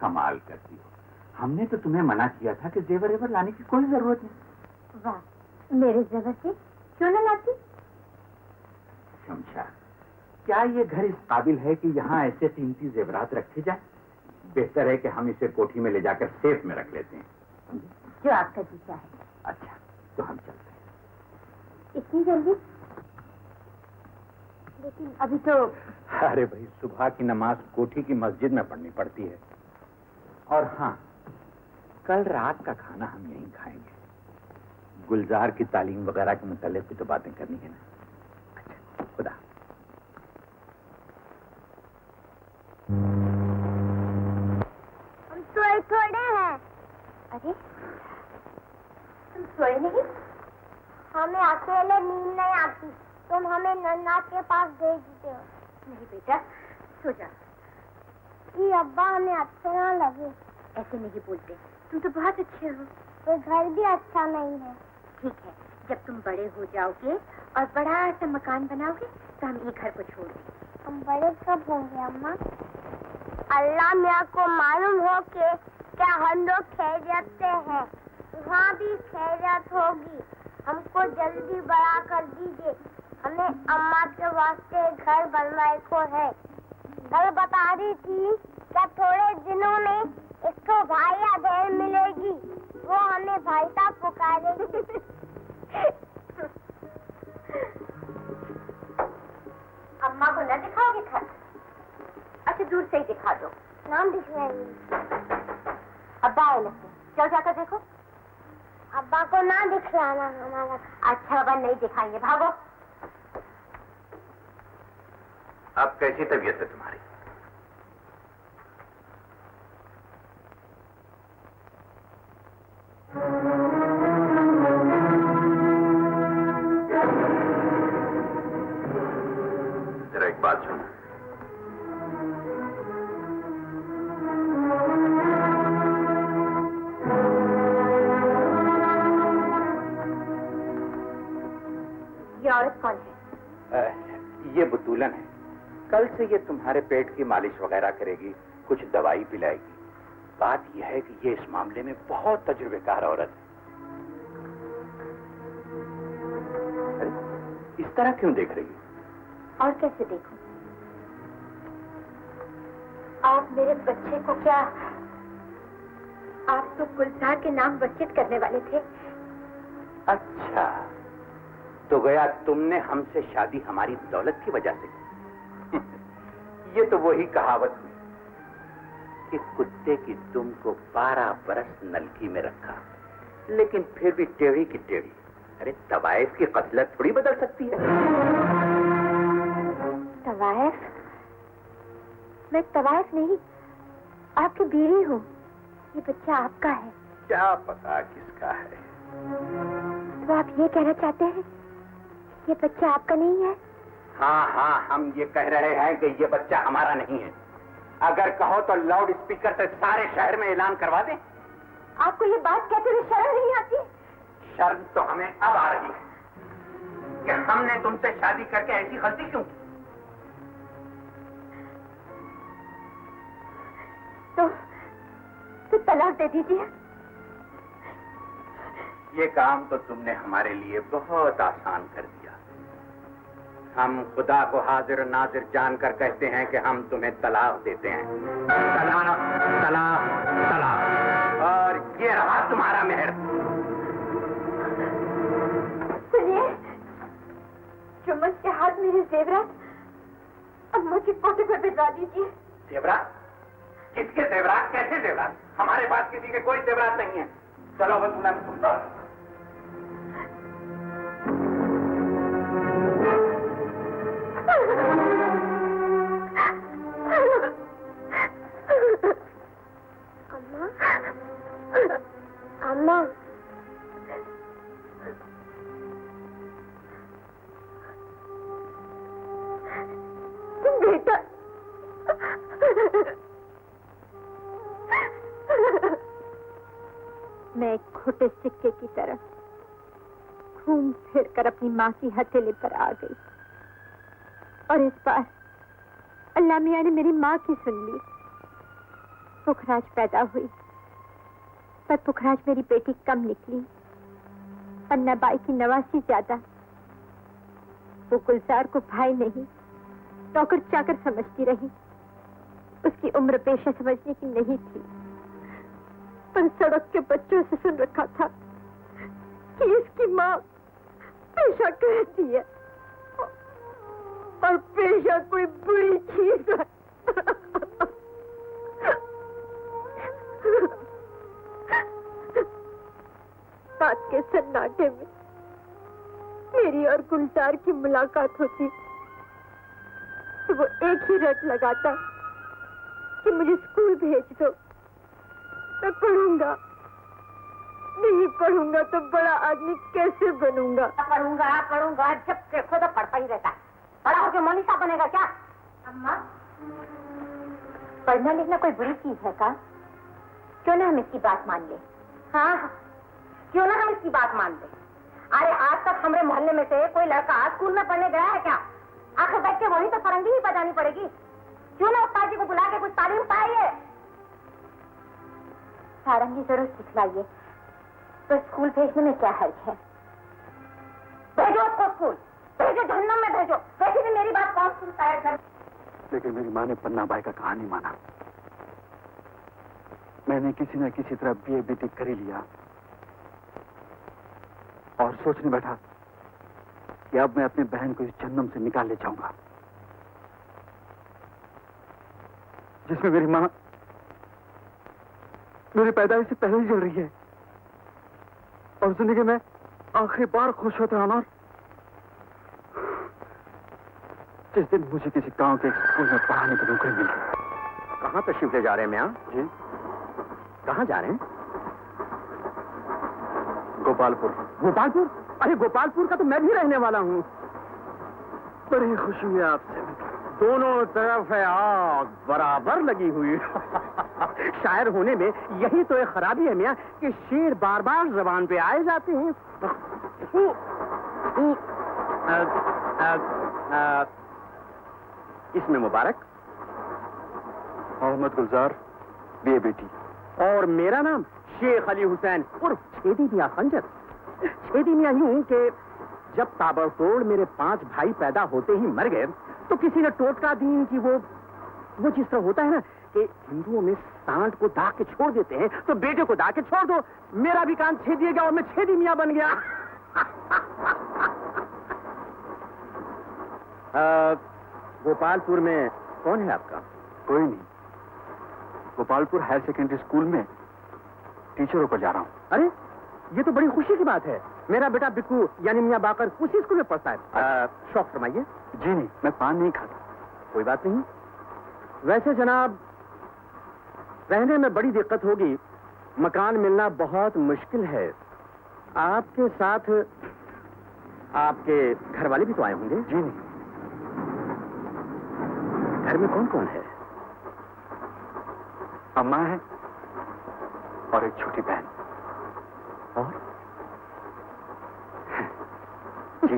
कमाल करती हो। हमने तो तुम्हें मना किया था कि जेवर एवर लाने की कोई जरूरत नहीं। वाह, मेरे जेवर से क्यों न लाती? समझा, क्या ये घर इस काबिल है कि यहाँ ऐसे कीमती जेवरात रखे जाए? बेहतर है कि हम इसे कोठी में ले जाकर सेफ में रख लेते हैं। जो आपका जी चाहे। अच्छा, तो हम चलते हैं। इतनी जल्दी? लेकिन अभी तो। अरे भाई, सुबह की नमाज कोठी की मस्जिद में पढ़नी पड़ती है। और हाँ, कल रात का खाना हम यहीं खाएंगे। गुलजार की तालीम वगैरह के मुताल्लिक भी तो बातें करनी है ना। अच्छा, खुदा। हम सोए थोड़े हैं। अरे तुम सोए नहीं? हमें अकेले नींद नहीं आती। तुम हमें नन्ना के पास भेजते हो। नहीं बेटा, सो जा। ये अब्बा हमें अच्छे ना लगे। ऐसे नहीं बोलते, तुम तो बहुत अच्छे हो। ये घर भी अच्छा नहीं है। ठीक है, जब तुम बड़े हो जाओगे और बड़ा सा मकान बनाओगे तो हम ये घर को छोड़ देंगे। हम बड़े कब होंगे अम्मा? अल्लाह मियाँ को मालूम हो कि क्या हम लोग खैरियत से हैं। वहाँ भी खैरियत होगी। हमको जल्दी बड़ा कर दीजिए। हमें अम्मा के वास्ते घर बनवाए को है। कल बता रही थी कि थोड़े दिनों में इसको भाई या बहन मिलेगी। वो हमें भाई साहब पुकारेगी। अम्मा को न दिखाओगे घर? अच्छा, दूर से ही दिखा दो। नाम दिखलाएंगे। अब्बा आए लगते, चल जाकर देखो। अब्बा को ना दिखलाना हमारा। अच्छा, अब्बा नहीं दिखाएंगे, भागो। अब कैसी तबीयत है तुम्हारी? जरा एक बात सुनो। ये औरत कौन है? ये बुतूलन है। कल से ये तुम्हारे पेट की मालिश वगैरह करेगी, कुछ दवाई पिलाएगी। बात यह है कि ये इस मामले में बहुत तजुर्बेकार औरत है। अरे, इस तरह क्यों देख रही हो? और कैसे देखूं? आप मेरे बच्चे को क्या, आप तो गुलजार के नाम वसीयत करने वाले थे। अच्छा, तो गया तुमने हमसे शादी हमारी दौलत की वजह से? ये तो वही कहावत हुई कि कुत्ते की दुम को 12 बरस नलकी में रखा, लेकिन फिर भी टेढ़ी की टेढ़ी। अरे, तवाइफ की कतलत थोड़ी बदल सकती है। तवाइफ? मैं तवाइफ नहीं, आपकी बीवी हूँ। ये बच्चा आपका है। क्या पता किसका है। तो आप ये कहना चाहते हैं ये बच्चा आपका नहीं है? हाँ हाँ, हम ये कह रहे हैं कि ये बच्चा हमारा नहीं है। अगर कहो तो लाउड स्पीकर से सारे शहर में ऐलान करवा दें। आपको ये बात कहते हुए शर्म नहीं आती? शर्म तो हमें अब आ रही है कि हमने तुमसे शादी करके ऐसी गलती क्यों की। तो तलाक दे दीजिए। ये काम तो तुमने हमारे लिए बहुत आसान कर दिया। हम खुदा को हाजिर नाजिर जानकर कहते हैं कि हम तुम्हें तलाक देते हैं। तलाक, तलाक, तलाक। और ये रहा तुम्हारा मेहर। सुनिए, चुम्बन के हाथ मेरे जेवरात अम्मा की फोटो पर भिजवा दीजिए। जेवरात? किसके जेवरात? कैसे जेवरात? हमारे पास किसी के कोई जेवरात नहीं है। चलो बस तुम अम्मा, बेटा, मैं एक खोटे सिक्के की तरह घूम फिर कर अपनी माँ की हथेली पर आ गई और इस बार अल्लाह मियाँ ने मेरी माँ की सुन ली। पुखराज पैदा हुई पर पुखराज मेरी बेटी कम निकली। अन्ना बाई की नवासी ज्यादा। वो गुलजार को भाई नहीं नौकर चाकर समझती रही। उसकी उम्र पेशा समझने की नहीं थी, पर सड़क के बच्चों से सुन रखा था कि इसकी माँ पेशा कहती है और पेशा कोई बुरी चीज है। रात के सन्नाटे में मेरी और गुलजार की मुलाकात होती तो वो एक ही रट लगाता कि मुझे स्कूल भेज दो, मैं पढ़ूंगा। नहीं पढ़ूंगा तो बड़ा आदमी कैसे बनूंगा? पढ़ूंगा जब देखो तो पढ़ता ही रहता है। बड़ा होकर मोनिसा बनेगा क्या? अम्मा, पढ़ना लिखना कोई बुरी चीज है का? क्यों ना हम इसकी बात मान ले? हाँ, क्यों ना हम इसकी बात मान ले। अरे आज तक हमारे मोहल्ले में से कोई लड़का स्कूल में पढ़ने गया है क्या? आखिर बैठ के वहीं तो फरंगी ही बजानी पड़ेगी। क्यों ना उस्ताद जी को बुला के कुछ तालीम पाइए। सारंगी जरूर सिखलाइए, तो स्कूल भेजने में क्या हर्ज है? भेजो उसको स्कूल, भेजो, जहन्नम में भेजो। वैसे भी मेरी बात कौन सुनता है घर? लेकिन मेरी माँ ने पन्ना बाई का कहा नहीं माना। मैंने किसी न किसी तरह बीए बीटी कर ही लिया और सोचने बैठा कि अब मैं अपनी बहन को इस जन्म से निकाल ले जाऊंगा जिसमें मेरी माँ मेरी पैदाइश से पहले ही जल रही है और जिंदगी में आखिरी बार खुश होता अमर जिस दिन मुझे किसी गांव के स्कूल में पढ़ाने की नौकरी मिली। कहाँ तशरीफ ले जा रहे हैं मियाँ जी, कहाँ जा रहे हैं? गोपालपुर। गोपालपुर? अरे गोपालपुर का तो मैं भी रहने वाला हूँ। बड़ी खुशी है आपसे। दोनों तरफ है आग बराबर लगी हुई। शायर होने में यही तो एक खराबी है मियाँ कि शेर बार बार जबान पे आए जाते हैं। इसमें मुबारक मोहम्मद गुलजार बीए बेटी और मेरा नाम शेख अली हुसैन उर्फ छेदी मियाँ खंजर। छेदी मियाँ यूं कि जब ताबड़तोड़ मेरे 5 भाई पैदा होते ही मर गए तो किसी ने टोटका दी कि वो जिस तरह होता है ना कि हिंदुओं में सांड को दाग के छोड़ देते हैं तो बेटे को दाग के छोड़ दो। मेरा भी कान छेद दिया गया और मैं छेदी मियाँ बन गया। गोपालपुर में कौन है आपका? कोई नहीं, गोपालपुर हायर सेकेंडरी स्कूल में टीचर होकर जा रहा हूँ। अरे ये तो बड़ी खुशी की बात है। मेरा बेटा बिक्कू यानी मियाँ बाकर उसी स्कूल में पढ़ता है। शौक फरमाइए। जी नहीं, मैं पान नहीं खाता। कोई बात नहीं। वैसे जनाब रहने में बड़ी दिक्कत होगी, मकान मिलना बहुत मुश्किल है। आपके साथ आपके घर वाले भी तो आए होंगे? जी नहीं। घर में कौन कौन है? अम्मा है और एक छोटी बहन। और जी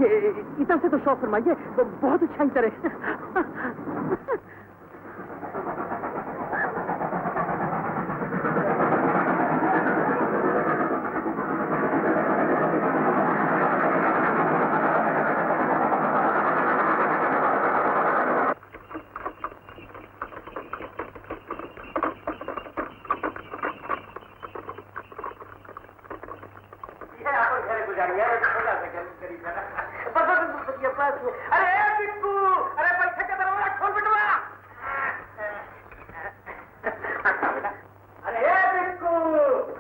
ये इधर से तो शौक फरमाइए, बहुत अच्छा इधर है। अरे बिट्टू, अरे पैसे का दरवाजा खोल बिटवा। अरे बिट्टू,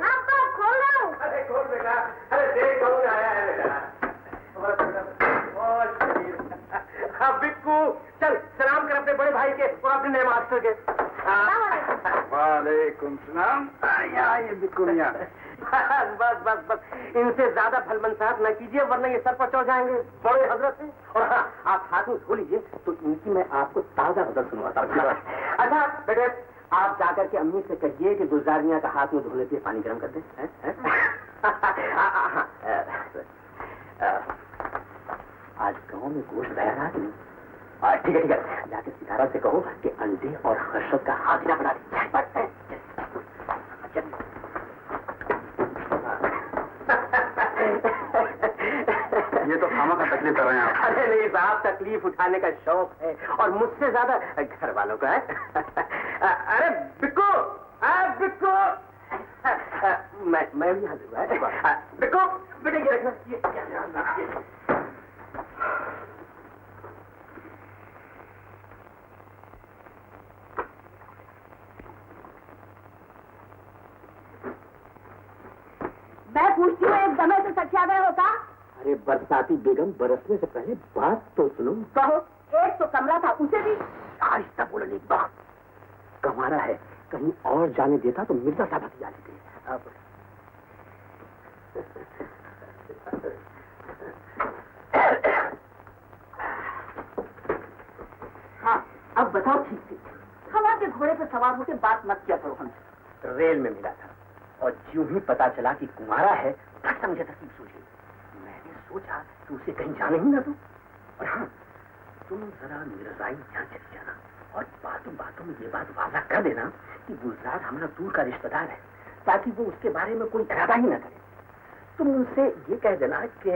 हाँ तो खोलो। अरे खोल बेटा, अरे देख कौन आया है बेटा। हाँ बिट्टू, चल सलाम कर अपने बड़े भाई के और अपने नए मास्टर के। वालेकुम सलाम। ये बिल्कुल बस बस बस, इनसे ज्यादा भलमन साहब न कीजिए वरना ये सर पर चढ़ जाएंगे, बड़े हजरत हैं। और हाँ, आप हाथ में धो लीजिए तो इनकी मैं आपको ताजा बदल सुनवाता हूँ। अच्छा बेटे, आप जाकर के अम्मी से कहिए कि गुलजारिया का हाथ में धोने के पानी गर्म कर दें। आज गांव में गोश्त बहरा नहीं। ठीक है ठीक है, जाके सितारा से कहो कि अंडे और खशक का हाजिरा बना दे। ये तो खामा का तकलीफ कर रहे हैं आप। अरे नहीं साहब, तकलीफ उठाने का शौक है और मुझसे ज्यादा घर वालों का है। अरे बिक्को, बिक्को, मैं भी हाजिर हुआ। बिक्को बेटे ये रखना, ये मैं पूछती हूँ, एक दमे से सच्चा गए होता? अरे बरसाती बेगम, बरसने से पहले बात तो सुनो। कहो। एक तो कमरा था, उसे भी आहिस्ता बोलो नहीं, बात कमारा है, कहीं और जाने देता तो मिर्जा साहब हथिया लेते। अब हाँ, अब बताओ ठीक से। हवा के घोड़े पे सवार होकर बात मत किया करो हमसे। रेल में मिला था और यूं ही पता चला कि कुमारा है, फट समझे तरकीब सूझी। मैंने सोचा कि उसे कहीं जाने ही ना दूं। और हाँ, तुम जरा मिर्जाई यहाँ चली जाना और बातों बातों में ये बात वादा कर देना कि गुलजार हमारा दूर का रिश्तेदार है, ताकि वो उसके बारे में कोई इरादा ही ना करे। तुम उनसे ये कह देना कि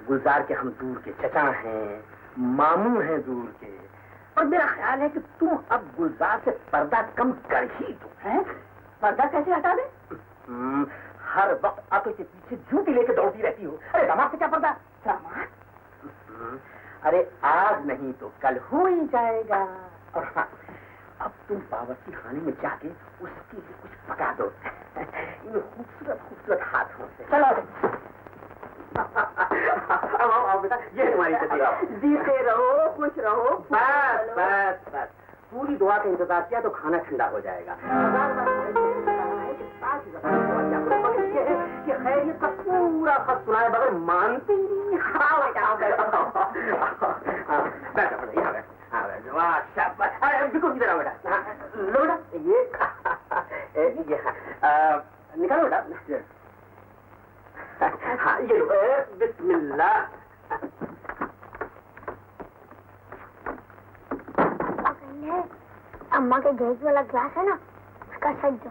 गुलजार के हम दूर के चचा हैं, मामू हैं दूर के, और मेरा ख्याल है कि तुम अब गुलजार से पर्दा कम कर ही दो। हैं? पर्दा कैसे हटा दे? हर वक्त आंखों के पीछे जूती लेके दौड़ती रहती हो। अरे दामाद से क्या पर्दा? दामाद? अरे आज नहीं तो कल हो ही जाएगा। और हाँ, अब तुम बावर्ची खाने में जाके उसके लिए कुछ पका दो इन खूबसूरत खूबसूरत हाथों से। चलो अब आओ बेटा, ये तुम्हारी चटिया। जीते रहो, खुश रहो। बस बस बस, पूरी दुआ का इंतजार किया तो खाना ठंडा हो जाएगा। मगर ये है कि खैरियत का पूरा खत सुनाए बगैर मानते ही नहीं। बैठो बेटा, यहाँ बैठो। वाह शाबाश। अरे बिल्कुल किधर आओ बेटा, लो बेटा, ये निकालो बेटा। हाँ ये लो, बिस्मिल्लाह। अम्मा के गैस वाला ग्लास है ना, उसका सज दो।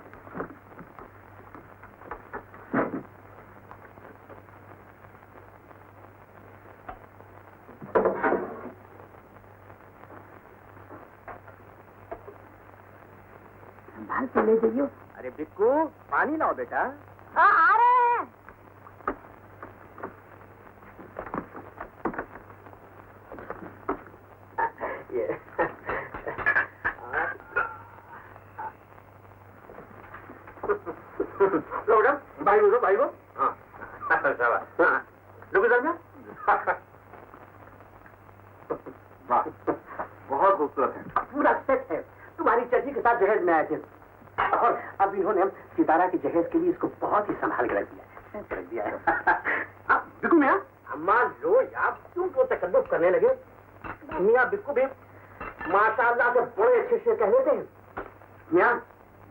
संभाल के ले जाइयो। अरे बिक्कू, पानी लाओ बेटा। आ रहे हैं। भाई वो हाँ रुको समझा। बहुत खूबसूरत है। पूरा सेट है, तुम्हारी चची के साथ जहेज में आए थे और अब इन्होंने सितारा के जहेज के लिए इसको बहुत ही संभाल के रख दिया है। अब बिक्कू मियाँ, अम्मा लो यार, तुम तो तकल्लुफ करने लगे। मियाँ बिक्कू भी माशाअल्लाह से बड़े अच्छे से कह लेते हैं। मियाँ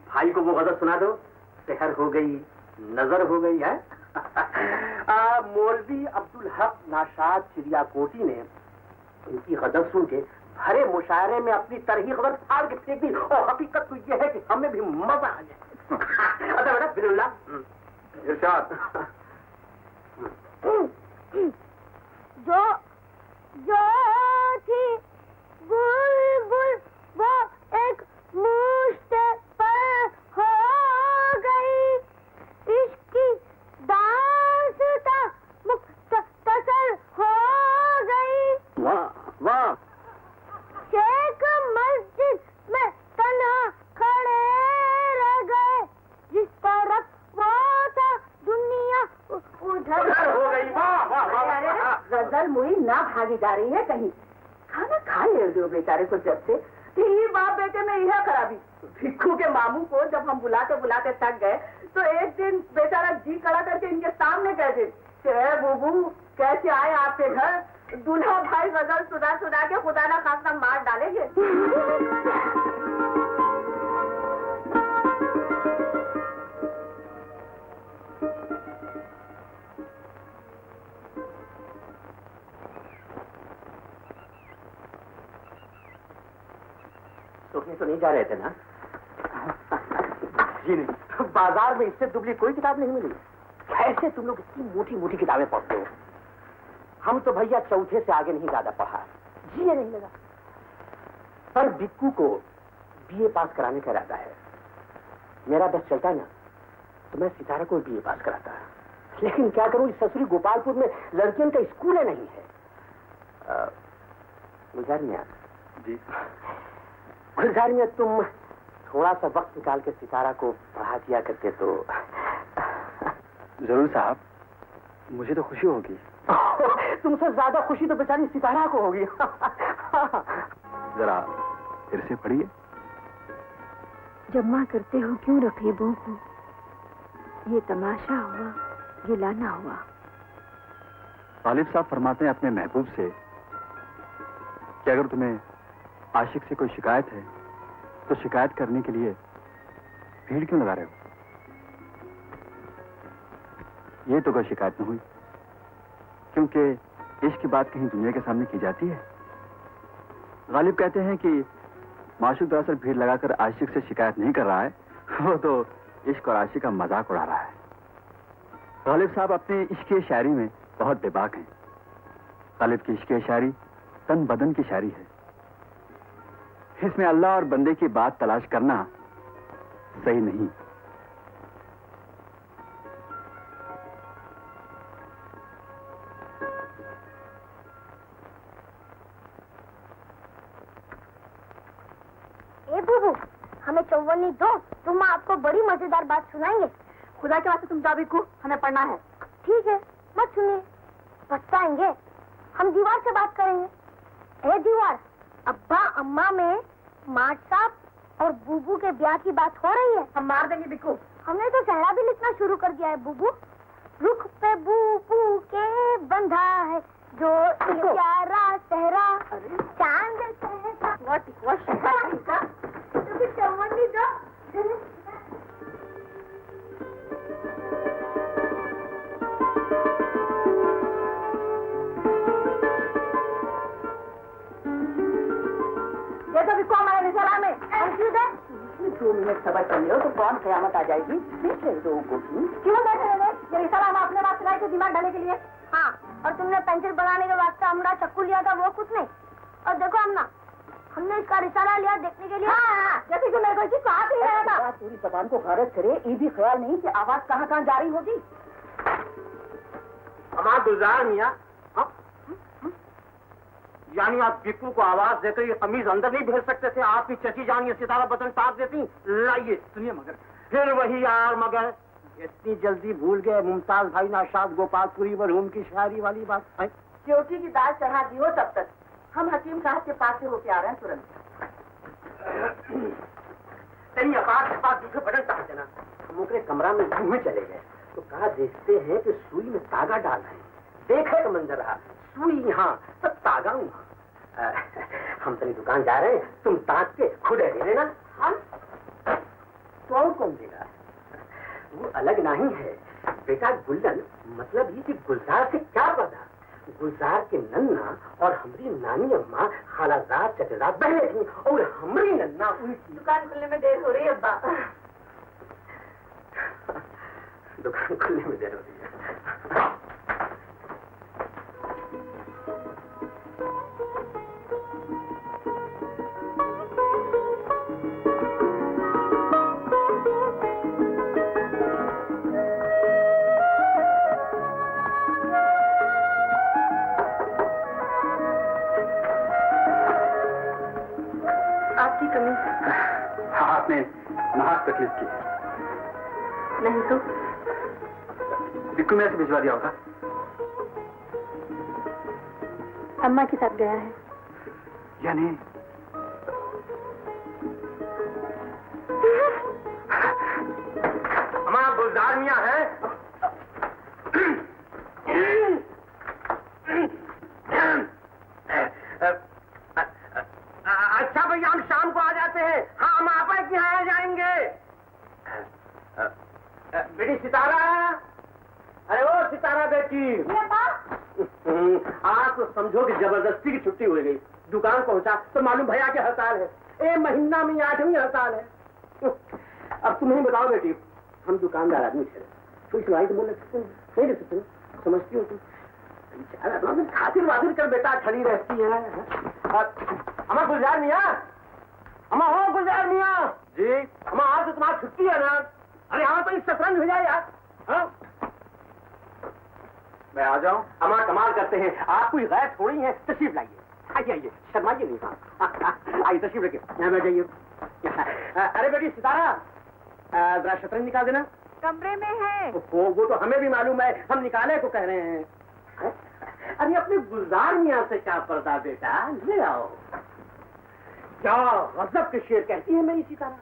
भाई को वो गजल सुना दो, सेहर हो गई, नजर हो गई है। मौलवी अब्दुल हक नाशाद चिड़ियाकोटी ने इनकी गजल सुन के भरे मुशायरे में अपनी तरही गजल फाड़ के फेंक दी, और हकीकत तो ये है कि हमें भी मजा आ जाए। अच्छा बेटा बिल्ला इरशाद। जो थी बुलबुल वो एक मुश्त पर हो गई, इसकी दास्तां मुख्तसर हो गई। वाह वाह। शेख मस्जिद में तन्हा खड़े रह गए, जिस तरफ वो था दुनिया उधर हो गई। वाह वाह वाह। गजल मुई ना भागी जा रही है कहीं। खाना खा ले दो बेचारे को जब से। ये बाप बेटे में यह खराबी। भिक्खू के मामू को जब हम बुलाते बुलाते थक गए तो एक दिन बेचारा जी खड़ा करके इनके सामने कहते, बुबू कैसे आए आपके घर? दूल्हा भाई गजल सुना सुना के खुदा ना खासा मार डालेंगे। सोचने तो नहीं जा रहे थे ना? जी नहीं, बाजार में इससे दुबली कोई किताब नहीं मिली। कैसे तुम लोग इतनी मोटी मोटी किताबें पढ़ते हो? हम तो भैया चौथे से आगे नहीं ज्यादा पढ़ा, जी नहीं लगा। पर बिक्कू को बीए पास कराने का इरादा है। मेरा बस चलता ना तो मैं सितारा को बीए पास कराता, लेकिन क्या करूं, इस ससुरी गोपालपुर में लड़कियों का स्कूल नहीं है। गुलजार मियां जी। गुलजार मियां, तुम थोड़ा सा वक्त निकाल के सितारा को पढ़ा दिया करते तो। जरूर साहब, मुझे तो खुशी होगी। तुमसे ज्यादा खुशी तो बेचारी सितारा को होगी। जरा फिर से पढ़िए। जमा करते हो क्यों रकीबों को, ये तमाशा हुआ गिलाना हुआ। गालिब साहब फरमाते हैं अपने महबूब से कि अगर तुम्हें आशिक से कोई शिकायत है तो शिकायत करने के लिए भीड़ क्यों लगा रहे हो? ये तो कोई शिकायत न हुई, क्योंकि इश्क की बात कहीं दुनिया के सामने की जाती है। गालिब कहते हैं कि माशूक दरअसल भीड़ लगाकर आशिक से शिकायत नहीं कर रहा है, वो तो इश्क और आशिक का मजाक उड़ा रहा है। गालिब साहब अपने इश्क की शायरी में बहुत बेबाक हैं। गालिब की इश्क की शायरी तन बदन की शायरी है। इसमें अल्लाह और बंदे की बात तलाश करना सही नहीं। ए बुबू, हमें चौवन्नी दो, तुम आपको बड़ी मजेदार बात सुनाएंगे। खुदा के वास्ते तुम जाओ बिक्कू, हमें पढ़ना है। ठीक है, मत सुनिए, पछताएंगे। हम दीवार से बात करेंगे। ए दीवार, अब्बा अम्मा में माट साहब और बुबू के ब्याह की बात हो रही है। हम मार देंगे बिक्कू। हमने तो सहरा भी लिखना शुरू कर दिया है बुबू। रुख पे बुबू के बंधा है जो प्यारा सहरा, चांद सहरा। चौवन्नी दो। देखो बिक्कू हमारे रिसाला में हम क्यों दे? 2 मिनट सबर कर लो तो कौन कयामत आ जाएगी। देख ले दो को क्यों बैठे रहे? ये रिसाला हम अपने बात सुनाए थे दिमाग डालने के लिए। हाँ, और तुमने पेंसिल बनाने के वास्ते हमरा चक्कू लिया था, वो कुछ नहीं। और देखो अम्मा, हमने इसका रिसाला लिया देखने के लिए। हाँ, जैसे कि मेरे को इसी कहा भी रहा था। पूरी जबान को गारज करे, ये भी ख्याल नहीं कि आवाज कहाँ कहाँ जारी होगी। हमारा गुलजार मियाँ, यानी आप बिक्कू को आवाज देकर ये कमीज अंदर नहीं भेज सकते थे? आपकी चची जान ये सितारा बटन टाप देती। लाइए सुनिए। मगर फिर वही यार मगर, इतनी जल्दी भूल गए मुमताज भाई नाशाद गोपालपुरी मरहूम की शायरी वाली बात है। चोटी की दाल चढ़ा दी हो तब तक हम हकीम साहब के पास से होके आ रहे हैं तुरंत। तेरी आवाज के पास दूसरे बटन टाप देना। हम अपने कमरा में घूमे चले गए तो कहा देखते हैं कि सुई में तागा डाल रहे हैं। देखे का मंजर रहा, सुई यहाँ सब तागा वहाँ। हम तेरी दुकान जा रहे हैं, तुम ताक के खुद ले लेना। हम तो और कौन देगा? वो अलग नहीं है बेटा। गुल्लन मतलब ये कि गुलजार से क्या पता। गुलजार के नन्ना और हमारी नानी अम्मा खालाजाद चचेदाद बहने थी और हमारी नन्ना उनकी। दुकान खुलने में देर हो रही है अब्बा। दुकान खुलने में देर हो रही है। आपकी कमी हाँ, आपने नाहक तकलीफ की है। नहीं तो बिक्कू मेरे से भिजवा दिया होगा। अम्मा के साथ गया है। यानी हमारा गुलजार मियाँ है। अच्छा भैया हम शाम को आ जाते हैं। हाँ हम आप के यहाँ आ जाएंगे। बेटी सितारा, अरे ओ सितारा बेटी, आज तो समझो कि जबरदस्ती की छुट्टी हो गई। दुकान पहुंचा तो मालूम भैया की हड़ताल है। ए महीना में 8वीं हड़ताल है। अब तुम ही बताओ बेटी, हम दुकानदार आदमी थे, कोई सिलाई तो बोल सकते नहीं ले सकते, समझती हो तुम? खातिर वातिर कर बेटा खड़ी रहती है। अम्मा गुलजार मियाँ, अम्मा हो गुलजार मियाँ जी। अम्मा आज तो तुम्हारी छुट्टी है ना? अरे हाँ तो इस शतरंज हो जाए यार। हाँ मैं आ जाऊं? अम्मा कमाल करते हैं, आप कोई गैर थोड़ी है। तशरीफ लाइए, आइए आइए, शर्माइए नहीं। हाँ आइए तशरीफ रखिए, यहाँ बैठ जाइए। अरे बेटी सितारा, जरा शतरंज निकाल देना। कमरे में है। वो तो हमें भी मालूम है, हम निकाले को कह रहे हैं। अरे अपने गुलजार मियाँ से क्या पर्दा बेटा, ले आओ। क्या गजब के शेर कहती है मेरी सितारा।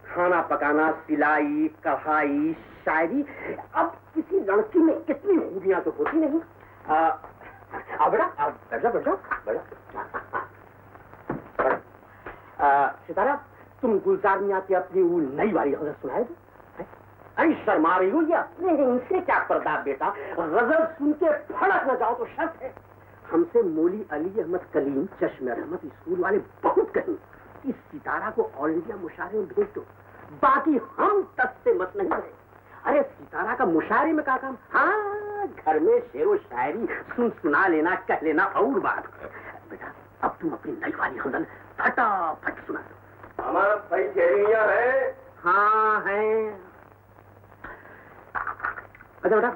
खाना पकाना, सिलाई, कढ़ाई, शायरी, अब किसी लड़की में कितनी खूबियां तो होती नहीं। बेटा सितारा, तुम गुलजार मियाँ की अपनी वो नई वाली गजल सुनाए दो। अरे शर्मा रही हो, ये अपने इनसे क्या पर्दा बेटा। गजल सुन के फड़क न जाओ तो शर्त है। हमसे मौली अली अहमद कलीम चश्मे रहमत स्कूल वाले बहुत कहीं इस सितारा को ऑल इंडिया मुशायरे में भेज दो, बाकी हम तक से मत नहीं रहे। अरे सितारा का मुशायरे में क्या काम? हाँ घर में शेरो शायरी सुना लेना, कह लेना और बात है। बेटा अब तुम अपनी नई वाली गजल फटाफट सुना दो। हमारा भाई शेरियाँ है। हाँ है। अच्छा बेटा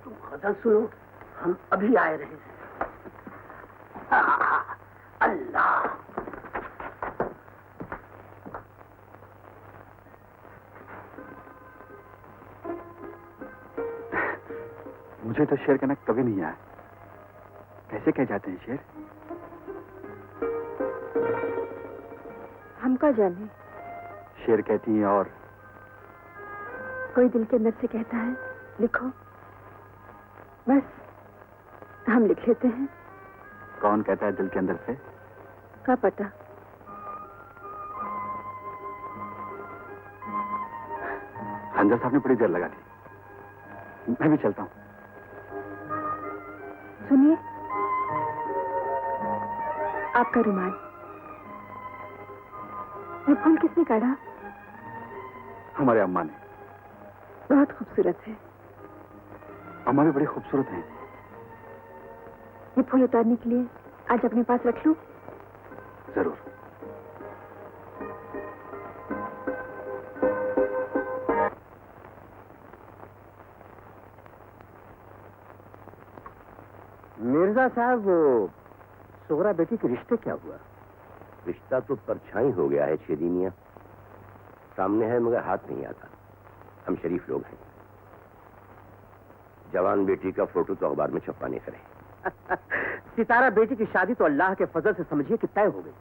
तुम गजल सुनो, हम अभी आए रहे हैं। अल्लाह मुझे तो शेर कहना कभी नहीं आया। कैसे कह जाते हैं शेर? हम क्या जाने। शेर कहती हैं और कोई दिल के अंदर से कहता है लिखो, बस हम लिख लेते हैं। कौन कहता है दिल के अंदर से? क्या पता। हंजा साहब ने बड़ी देर लगा दी, मैं भी चलता हूँ। सुनिए, आपका रुमाल, ये फूल किसने काढ़ा? हमारे अम्मा ने। बहुत खूबसूरत है। अम्मा भी बड़ी खूबसूरत हैं। ये फूल उतारने के लिए आज अपने पास रख लूं? जरूर। मिर्जा साहब, वो सोहरा बेटी के रिश्ते क्या हुआ? रिश्ता तो परछाई हो गया है शेरी मियां। सामने है मगर हाथ नहीं आता। हम शरीफ लोग हैं। जवान बेटी का फोटो तो अखबार में छपवाने करे। सितारा बेटी की शादी तो अल्लाह के फजल से समझिए कि तय हो गई।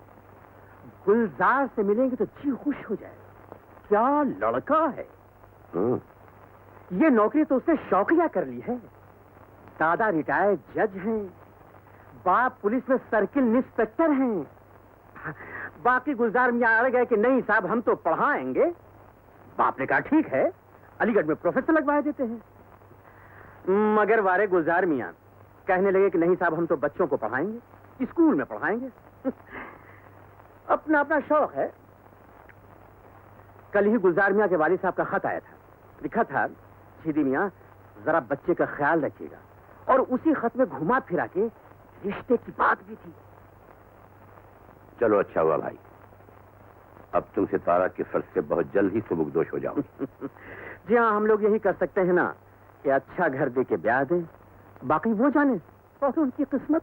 गुलजार से मिलेंगे तो जी खुश हो जाएगा। क्या लड़का है। ये नौकरी तो उसने शौकिया कर ली है। दादा रिटायर्ड जज हैं, बाप पुलिस में सर्किल इंस्पेक्टर हैं, बाकी गुलजार मियाँ अड़ गए कि नहीं साहब हम तो पढ़ाएंगे। बाप ने कहा ठीक है, अलीगढ़ में प्रोफेसर लगवा देते हैं। मगर वारे गुलजार मियाँ कहने लगे कि नहीं साहब हम तो बच्चों को पढ़ाएंगे, स्कूल में पढ़ाएंगे। अपना अपना शौक है। कल ही गुलजार मियाँ के वालिद साहब का खत आया था। लिखा था, सीधी मियाँ जरा बच्चे का ख्याल रखिएगा, और उसी खत में घुमा फिरा के रिश्ते की बात भी थी। चलो अच्छा हुआ भाई, अब तुम सितारा के फर्ज से बहुत जल्द ही सुबुकदोश हो जाओ। जी हाँ, हम लोग यही कर सकते हैं ना कि अच्छा घर दे के ब्याह दें, बाकी वो जाने और उनकी किस्मत।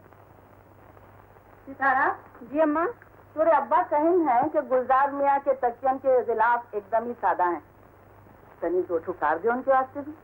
सितारा जी अम्मा, तुम्हारे अब्बा कहन है कि गुलजार मियाँ के तकियन के गिलाफ एकदम ही सादा हैं। तनी दो ठुकार दे उनके वास्ते भी।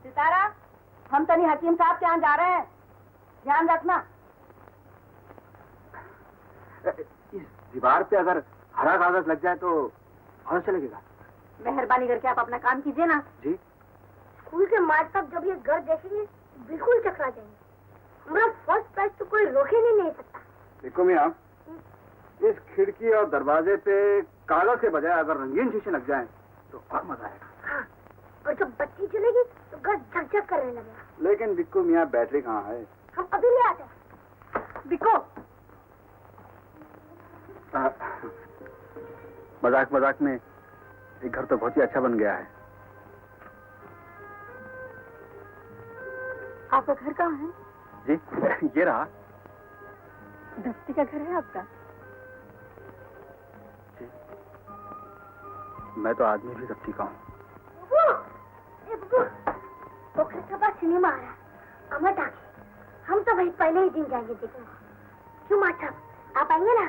सितारा, हम तनी हकीम साहब के यहाँ जा रहे हैं, ध्यान रखना। इस दीवार पे अगर हरा कागज लग जाए तो और अच्छा लगेगा। मेहरबानी करके आप अपना काम कीजिए ना। जी। स्कूल के मास्टर साहब जब ये घर देखेंगे बिल्कुल चकरा जाएंगे। हमारा फर्स्ट प्राइज तो कोई रोके नहीं सकता। देखो मियाँ, इस खिड़की और दरवाजे पे कागज के बजाय अगर रंगीन शीशे लग जाएं तो और मजा आएगा। हाँ, और जब बत्ती चलेगी तो घर झकझक करने लगेगा। लेकिन बिक्कू मियाँ, बैटरी कहाँ है? हम अभी ले आते हैं। बिको, मजाक मजाक में ये घर तो बहुत ही अच्छा बन गया है। आपका घर कहाँ है? जी, ये रहा। दफ्ती का घर है आपका? जी, मैं तो आदमी भी दफ्ती का हूँ। सिनेमा आ रहा, अमर टाकी। हम तो भाई पहले ही दिन जाएंगे देखने। क्यों मास्टर साहब, आप आएंगे ना?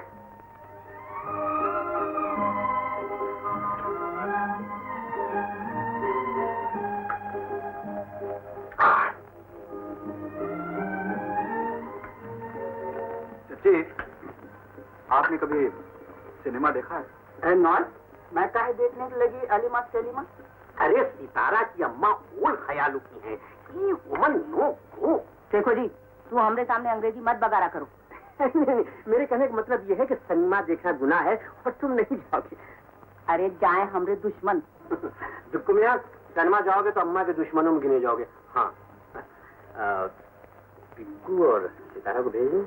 जी, आपने कभी सिनेमा देखा है? नॉन, मैं काहे देखने लगी अलीमा सलीमा? अरे सितारा की अम्मा ओल ख्यालों की है। ये वुमन नो गो। देखो जी, तू हमरे सामने अंग्रेजी मत बगारा करो। नहीं, मेरे कहने का मतलब ये है कि सिनेमा देखना गुनाह है और तुम नहीं जाओगे। अरे जाए हमरे दुश्मन। दुक्कू मियां, सिनेमा जाओगे तो अम्मा के दुश्मनों में गिने जाओगे। हाँ, बिक्कू और सितारा को भेजें।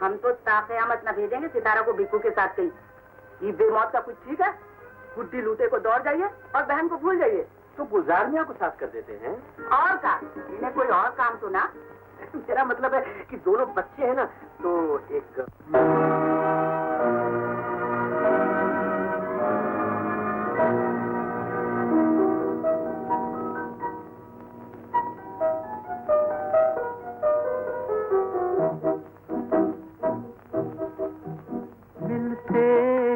हम तो ताक़यामत न भेजेंगे सितारा को बिक्कू के साथ कहीं। ये बेमौत का कुछ ठीक है? गुड्डी लूटे को दौड़ जाइए और बहन को भूल जाइए। तो गुजारनिया को साथ कर देते हैं। और का इन्हें कोई और काम तो ना। मेरा मतलब है कि दोनों बच्चे हैं ना, तो एक मिलते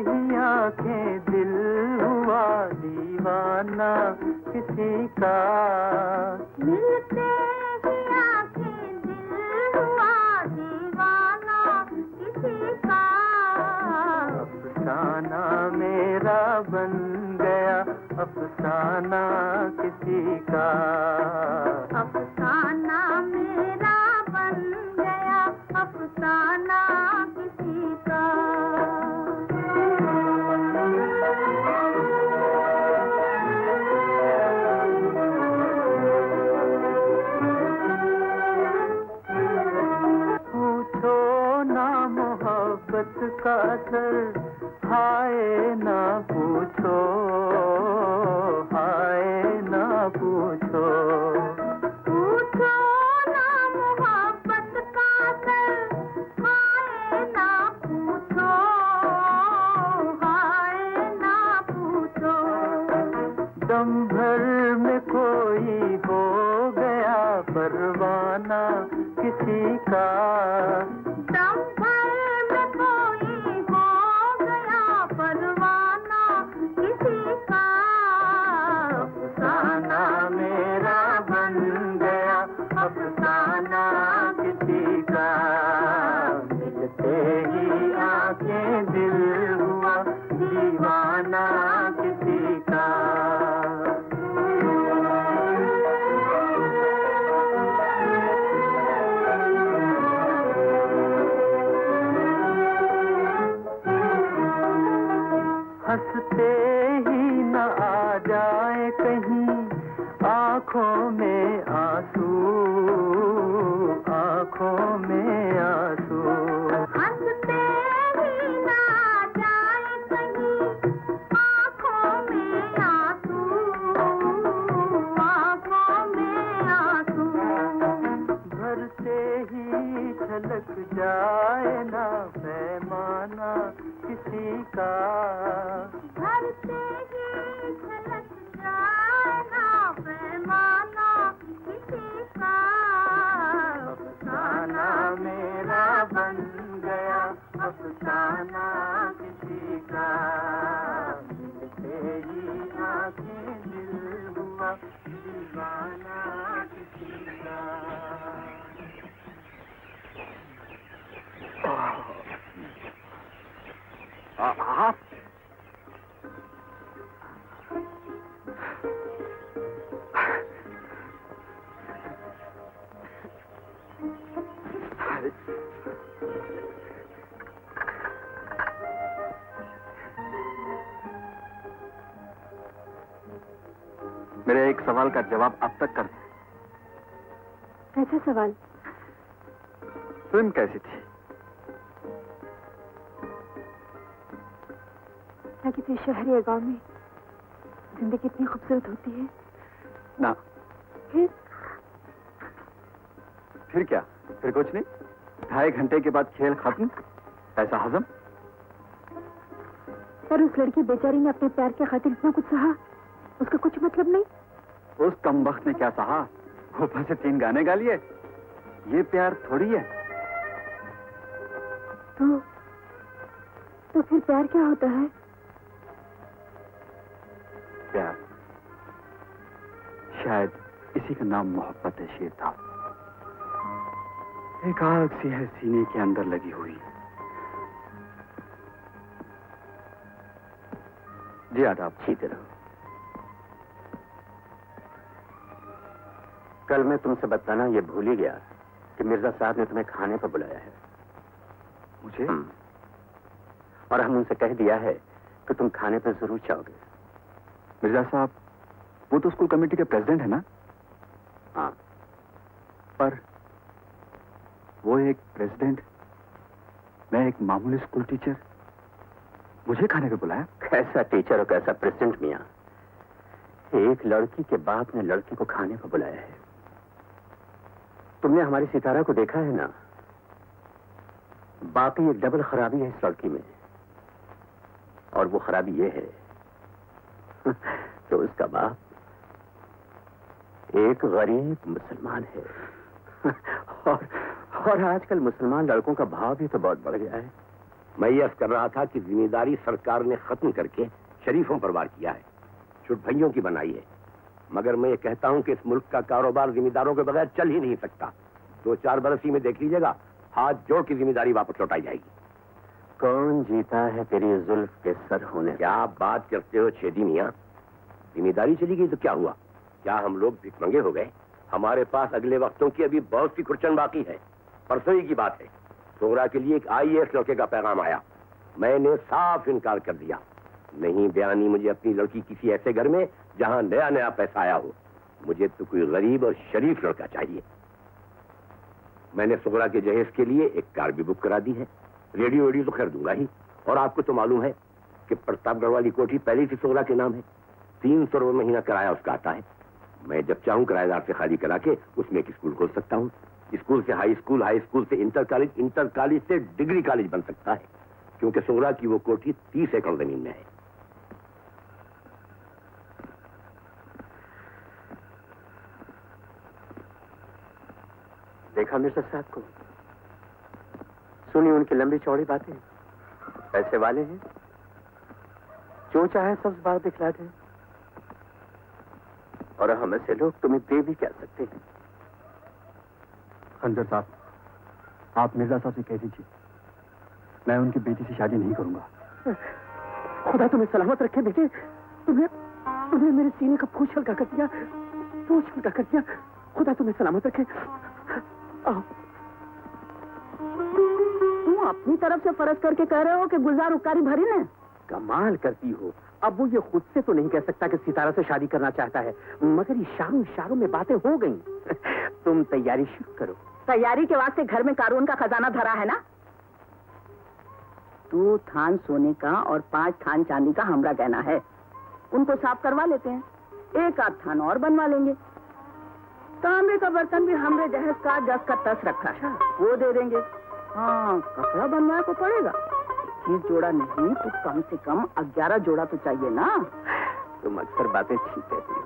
ही आंखें दिल हुआ दीवाना किसी का। मिलते ही आंखें दिल हुआ दीवाना किसी का। अफसाना मेरा बन गया अफसाना किसी का। अफसाना मेरा बन गया अफसाना किसी का। पूछो ना मोहब्बत का असर, हाय ना पूछो, हाय ना पूछो। पूछो ना मोहब्बत का असर, हाय ना पूछो, हाय ना पूछो। दम भर में कोई हो गया परवाना किसी का। दम भर में कोई हो गया परवाना किसी का। अफसाना मेरा बन गया अफसाना किसी का। मिलते ही आंखें दिल हुआ दीवाना किसी का। हंसते ही न आ जाए कहीं आंखों में आंसू, आंखों में आंसू। हंसते ही ना जाए कहीं आंखों में आंसू, आंखों में आंसू। भरते ही छलक जाए ना पैमाना किसी का। भरते ही छलक जाए ना पैमाना किसी का। अफसाना मेरा बन गया अफसाना किसी का। मिलते ही आंखें दिल हुआ दीवाना आप मेरे एक सवाल का जवाब अब तक कर दें। कैसा सवाल? फिल्म कैसी थी? क्या किसी शहर या गांव में जिंदगी इतनी खूबसूरत होती है? ना। फिर क्या? फिर कुछ नहीं। 2.5 घंटे के बाद खेल खत्म, पैसा हजम। पर उस लड़की बेचारी ने अपने प्यार के खातिर इतना कुछ सहा, उसका कुछ मतलब नहीं। उस कमबख्त ने क्या सहा? ऊपर से 3 गाने गा लिए। ये प्यार थोड़ी है। तो फिर प्यार क्या होता है? प्यार शायद इसी का नाम मोहब्बत है शेर था। एक आग सी है सीने के अंदर लगी हुई। जी आदाब। जीते रहो। कल मैं तुमसे बताना ये भूल ही गया कि मिर्जा साहब ने तुम्हें खाने पर बुलाया है। मुझे? और हम उनसे कह दिया है कि तुम खाने पर जरूर जाओगे। मिर्जा साहब वो तो स्कूल कमेटी के प्रेसिडेंट है ना? हाँ। पर वो एक प्रेसिडेंट, मैं एक मामूली स्कूल टीचर, मुझे खाने पे बुलाया? कैसा टीचर और कैसा प्रेसिडेंट मियां। एक लड़की के बाप ने लड़की को खाने पर बुलाया है। तुमने हमारी सितारा को देखा है ना? बाकी एक डबल खराबी है इस लड़की में, और वो खराबी ये है तो उसका बाप एक गरीब मुसलमान है। और आजकल मुसलमान लड़कों का भाव भी तो बहुत बढ़ गया है। मैं ये अर्ज कर रहा था कि जिम्मेदारी सरकार ने खत्म करके शरीफों पर वार किया है, छुट भइयों की बनाई है। मगर मैं ये कहता हूं कि इस मुल्क का कारोबार जिम्मेदारों के बगैर चल ही नहीं सकता। 2-4 बरस ही में देख लीजिएगा, हाथ जोड़ की जिम्मेदारी वापस लौटाई जाएगी। कौन जीता है तेरी जुल्फ के सर होने? क्या बात करते हो छेदी मियां? जिम्मेदारी चली गई तो क्या हुआ? क्या हम लोग भिखमंगे हो गए? हमारे पास अगले वक्तों की अभी बहुत सी खुर्चन बाकी है। परसों ही की बात है, सोगरा के लिए एक IAS लड़के का पैगाम आया। मैंने साफ इनकार कर दिया। नहीं बयानी मुझे अपनी लड़की किसी ऐसे घर में जहां नया नया पैसा आया हो। मुझे तो कोई गरीब और शरीफ लड़का चाहिए। मैंने सोगरा के जहेज के लिए एक कार भी बुक करा दी है। रेडियो वेडियो तो खैर दूंगा ही। और आपको तो मालूम है कि प्रतापगढ़ वाली कोठी पहले से सोगरा के नाम है। 300 रुपये महीना किराया उसका आता है। मैं जब चाहूं किराएदार से खाली करा के उसमें एक स्कूल खोल सकता हूं। स्कूल से हाई स्कूल से इंटर कॉलेज से डिग्री कॉलेज बन सकता है, क्योंकि सोगरा की वो कोठी 30 एकड़ जमीन में है। देखा मिर्जा साहब को? सुनी उनकी लंबी चौड़ी बातें। पैसे वाले हैं, जो चाहे सब बात दिखला दें। और हम ऐसे लोग तुम्हें दे भी क्या सकते हैं। खंजर साहब, आप मिर्जा साहब से कह दीजिए मैं उनकी बेटी से शादी नहीं करूंगा। खुदा तुम्हें सलामत रखे बेटे। तुमने मेरे सीने का बोझ हल्का कर दिया, बोझ हल्का कर दिया। खुदा तुम्हें सलामत रखे। आओ। तुम अपनी तरफ से फर्ज करके कह रहे हो कि गुलजार उपकारी भरी ने? कमाल करती हो। अब वो ये खुद से तो नहीं कह सकता कि सितारा से शादी करना चाहता है, मगर इशारों में बातें हो गई। तुम तैयारी शुरू करो। तैयारी के वास्ते घर में कारून का खजाना धरा है ना? 2 थान सोने का और 5 थान चांदी का हमरा गहना है। उनको साफ करवा लेते हैं, 1 आध थान और बनवा लेंगे। तांबे का बर्तन भी हमरे जहेज का 10 का 10 रखा है, वो दे देंगे। हाँ, कपड़ा बनवाने को पड़ेगा। 21 जोड़ा नहीं तो कम से कम 11 जोड़ा तो चाहिए ना। तुम अक्सर बातें ठीक कहती हो।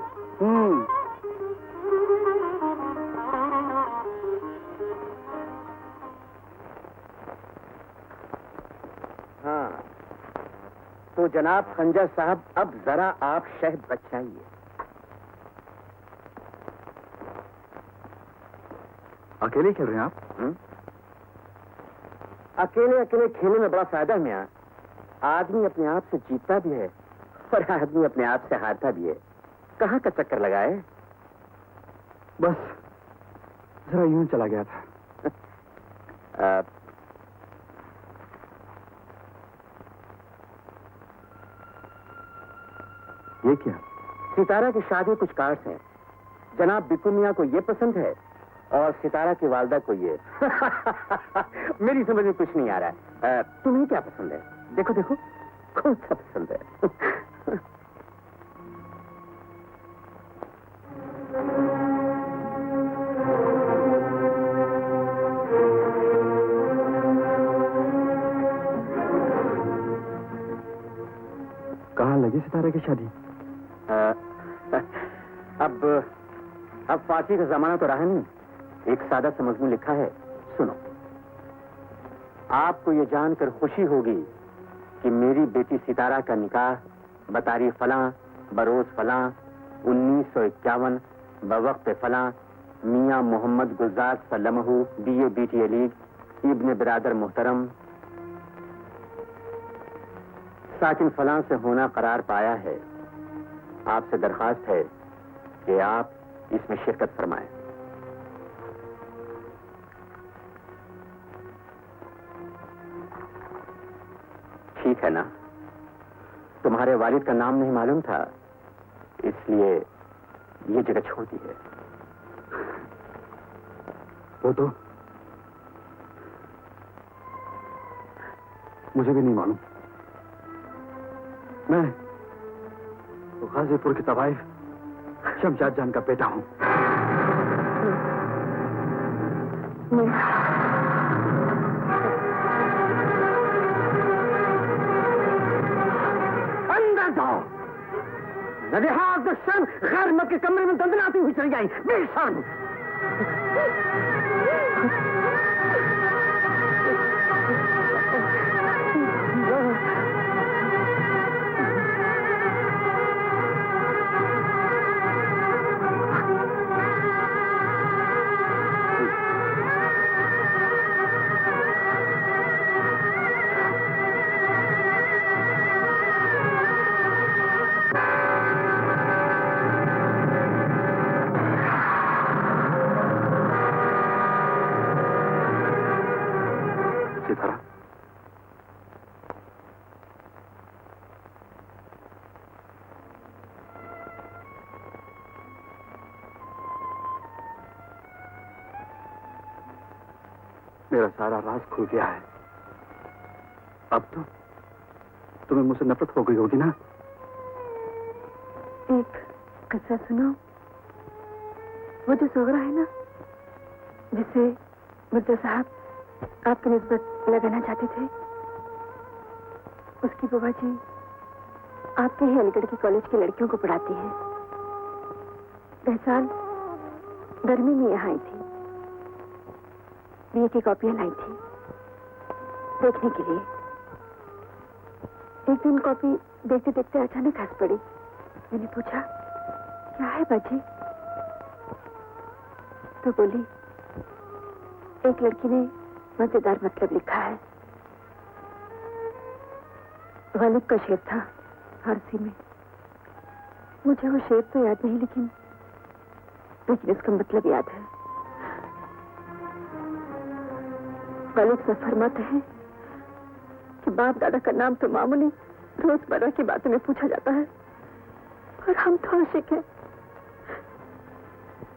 हाँ, तो जनाब खंजर साहब, अब जरा आप शहद बचाइए। अकेले खेल रहे हैं आप? अकेले खेलने में बड़ा फायदा है मियां। आदमी अपने आप से जीतता भी है और आदमी अपने आप से हारता भी है। कहाँ का चक्कर लगाए? बस जरा यूं चला गया था। ये क्या? सितारा की शादी कुछ कार्ड्स हैं। जनाब बिप्पू मियाँ को ये पसंद है और सितारा की वालदा को ये। मेरी समझ में कुछ नहीं आ रहा है। तुम्हें क्या पसंद है? देखो देखो कौन सा पसंद है? कहाँ लगी सितारा की शादी? अब फांसी का जमाना तो रहा नहीं। एक सादा सा मजमून लिखा है, सुनो। आपको ये जानकर खुशी होगी कि मेरी बेटी सितारा का निकाह बतारीख फलां बरोज फलां 1951 बवक्त फलां मियां मोहम्मद गुलजार सल्लमहू बीए बीटी अलीग इब्न बिरादर मुहतरम साकिन फलां से होना करार पाया है। आपसे दरखास्त है कि आप इसमें शिरकत फरमाएं। ठीक है ना? तुम्हारे वालिद का नाम नहीं मालूम था, इसलिए ये जगह छोड़ दी है। वो तो मुझे भी नहीं मालूम। मैं गाजीपुर की तवाइफ शमशाद जान का बेटा हूं। अंदर जाओ। नदिहाद शर्म गैर मत के कमरे में दंदनाती हुई चली आई। बेशर्म। सितारा, मेरा सारा राज खुल गया है। अब तो तुम्हें मुझसे नफरत हो गई होगी ना? एक किस्सा सुनो। वो जो सोगरा है ना, जिसे मिर्जा साहब आपकी निस्बत लगाना चाहते थे, उसकी बुआ जी आपके ही अलीगढ़ के कॉलेज की लड़कियों को पढ़ाती है। गए साल गर्मी में यहाँ आई थी, बीए की कॉपियां लाई थी देखने के लिए। एक दिन कॉपी देखते देखते अचानक हंस पड़ी। मैंने पूछा, क्या है बाजी? तो बोली, एक लड़की ने मजेदार मतलब लिखा है। गालिब का शेर था फारसी में। मुझे वो शेर तो याद नहीं, लेकिन उसका मतलब याद है। गालिब से फरमाते हैं कि बाप दादा का नाम तो मामूली रोजमर्रा की बातों में पूछा जाता है, पर हम तो आशिक हैं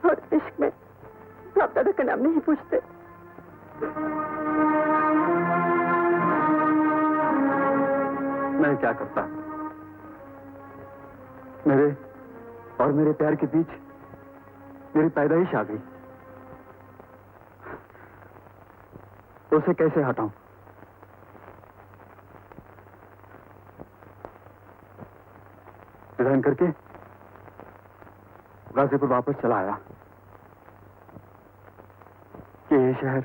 और इश्क में बाप दादा का नाम नहीं पूछते। मैं क्या करता? मेरे और मेरे प्यार के बीच मेरी पैदाइश आ गई। उसे कैसे हटाऊं? रिजाइन करके गाजीपुर वापस चला आया कि ये शहर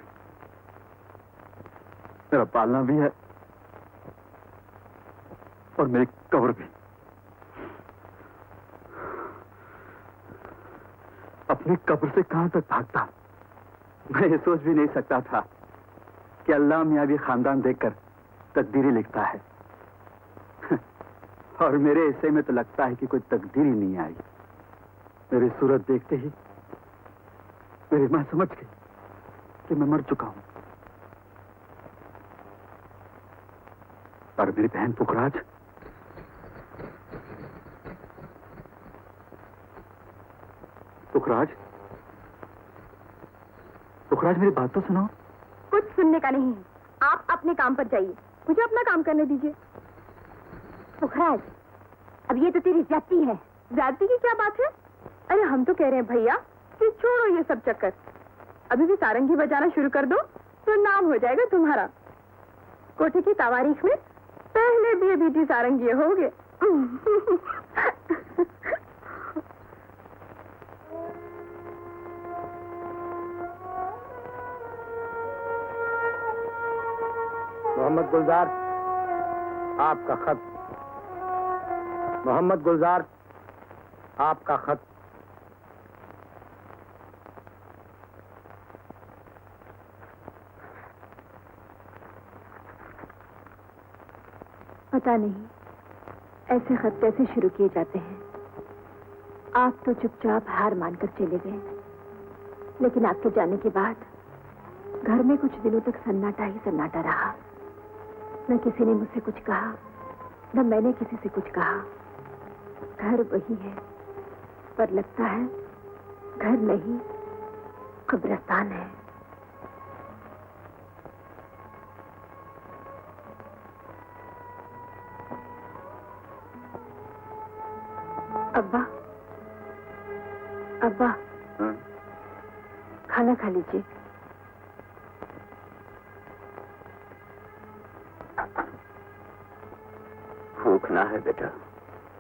मेरा पालना भी है और मेरी कब्र भी। अपनी कब्र से कहां तक भागता? मैं ये सोच भी नहीं सकता था कि अल्लाह मियां भी खानदान देखकर तकदीरें लिखता है। और मेरे हिस्से में तो लगता है कि कोई तकदीर ही नहीं आई। मेरी सूरत देखते ही मेरी मां समझ गई कि मैं मर चुका हूं। और मेरी बहन पुखराज, पुखराज, पुखराज मेरी बात तो सुनो। कुछ सुनने का नहीं है, आप अपने काम पर जाइए, मुझे अपना काम करने दीजिए। पुखराज, अब ये तो तेरी ज्यादती है। ज्यादती की क्या बात है? अरे हम तो कह रहे हैं भैया कि छोड़ो ये सब चक्कर, अभी भी सारंगी बजाना शुरू कर दो तो नाम हो जाएगा तुम्हारा। कोठे की तारीख में पहले भी बीटी सारंगी होगे। मोहम्मद गुलजार, आपका खत। मोहम्मद गुलजार, आपका खत। पता नहीं ऐसे खत कैसे शुरू किए जाते हैं। आप तो चुपचाप हार मानकर चले गए, लेकिन आपके जाने के बाद घर में कुछ दिनों तक सन्नाटा ही सन्नाटा रहा। न किसी ने मुझसे कुछ कहा, न मैंने किसी से कुछ कहा। घर वही है, पर लगता है घर नहीं, कब्रिस्तान है। अब्बा, अब्बा, खाना खा लीजिए। भूख ना है बेटा?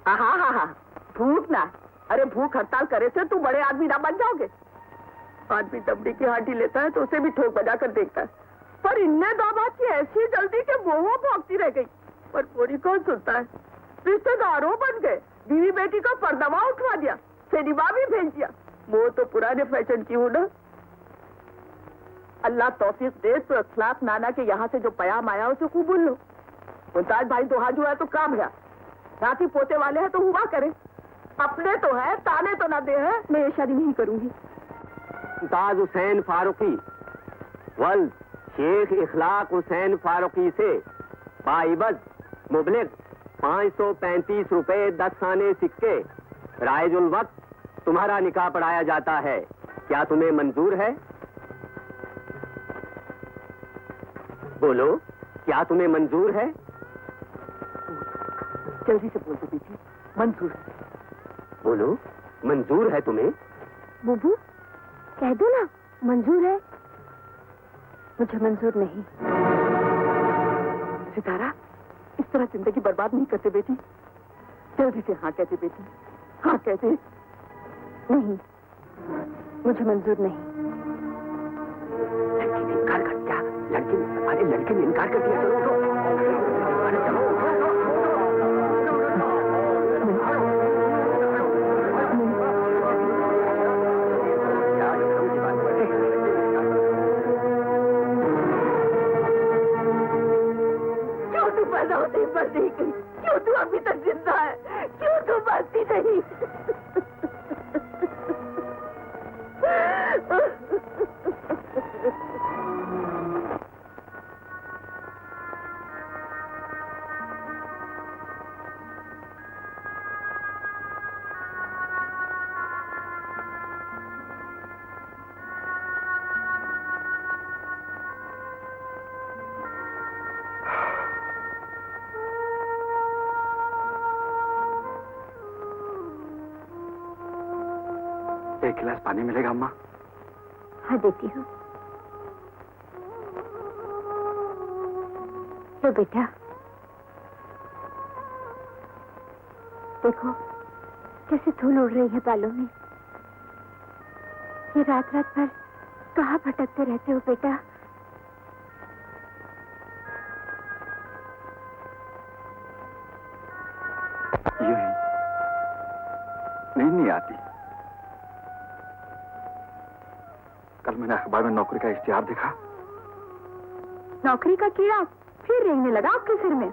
हाँ, भूख ना। अरे भूख हड़ताल करे से तू बड़े आदमी ना बन जाओगे। आदमी दबड़ी की हाथी लेता है तो उसे भी ठोक बजा कर देखता है, पर इनने दो बात की ऐसी जल्दी के वो भौंकती रह गई। पर पूरी कौन सुनता है? रिश्तेदारों बन गए, बीवी बेटी का पर्दावा उठवा दिया, सिनेमा भी भेज दिया। वो तो पुराने फैशन की हूँ ना। अल्लाह तौफीक दे तो अखलाक नाना के यहाँ से जो पयाम आया उसे कबूल लो। मुमताज भाई दोहाजू है तो काम है, राती पोते वाले हैं तो हुआ करे। अपने तो है, ताने तो ना दे है। मैं ये शादी नहीं करूंगी। मुमताज हुसैन फारूकी वल शेख इखलाक हुसैन फारूकी से बाइबद मुबलिग 535 रुपए 10 आने सिक्के राइजुल वक्त तुम्हारा निकाह पढ़ाया जाता है। क्या तुम्हें मंजूर है? बोलो, क्या तुम्हें मंजूर है? जल्दी से बोल दो बेटी, मंजूर है। बोलो, मंजूर है तुम्हें? बुबू कह दो ना, मंजूर है। मुझे मंजूर नहीं। सितारा, इस तरह जिंदगी बर्बाद नहीं करते बेटी। जल्दी से हाँ कहते बेटी, हाँ कहते। नहीं, मुझे मंजूर नहीं। लड़की ने इनकार कर दिया। लड़की ने इनकार कर दिया। चलो क्यों तू अभी तक जिंदा है? क्यों तू बचती नहीं? एक गिलास पानी मिलेगा अम्मा? हाँ देती हूँ। लो बेटा, देखो कैसे धूल उड़ रही है बालों में। ये रात रात भर कहाँ भटकते रहते हो बेटा? यूं ही नींद नहीं आती। कल मैंने अखबार में नौकरी का इश्तिहार देखा। नौकरी का कीड़ा फिर रेंगने लगा आपके सिर में।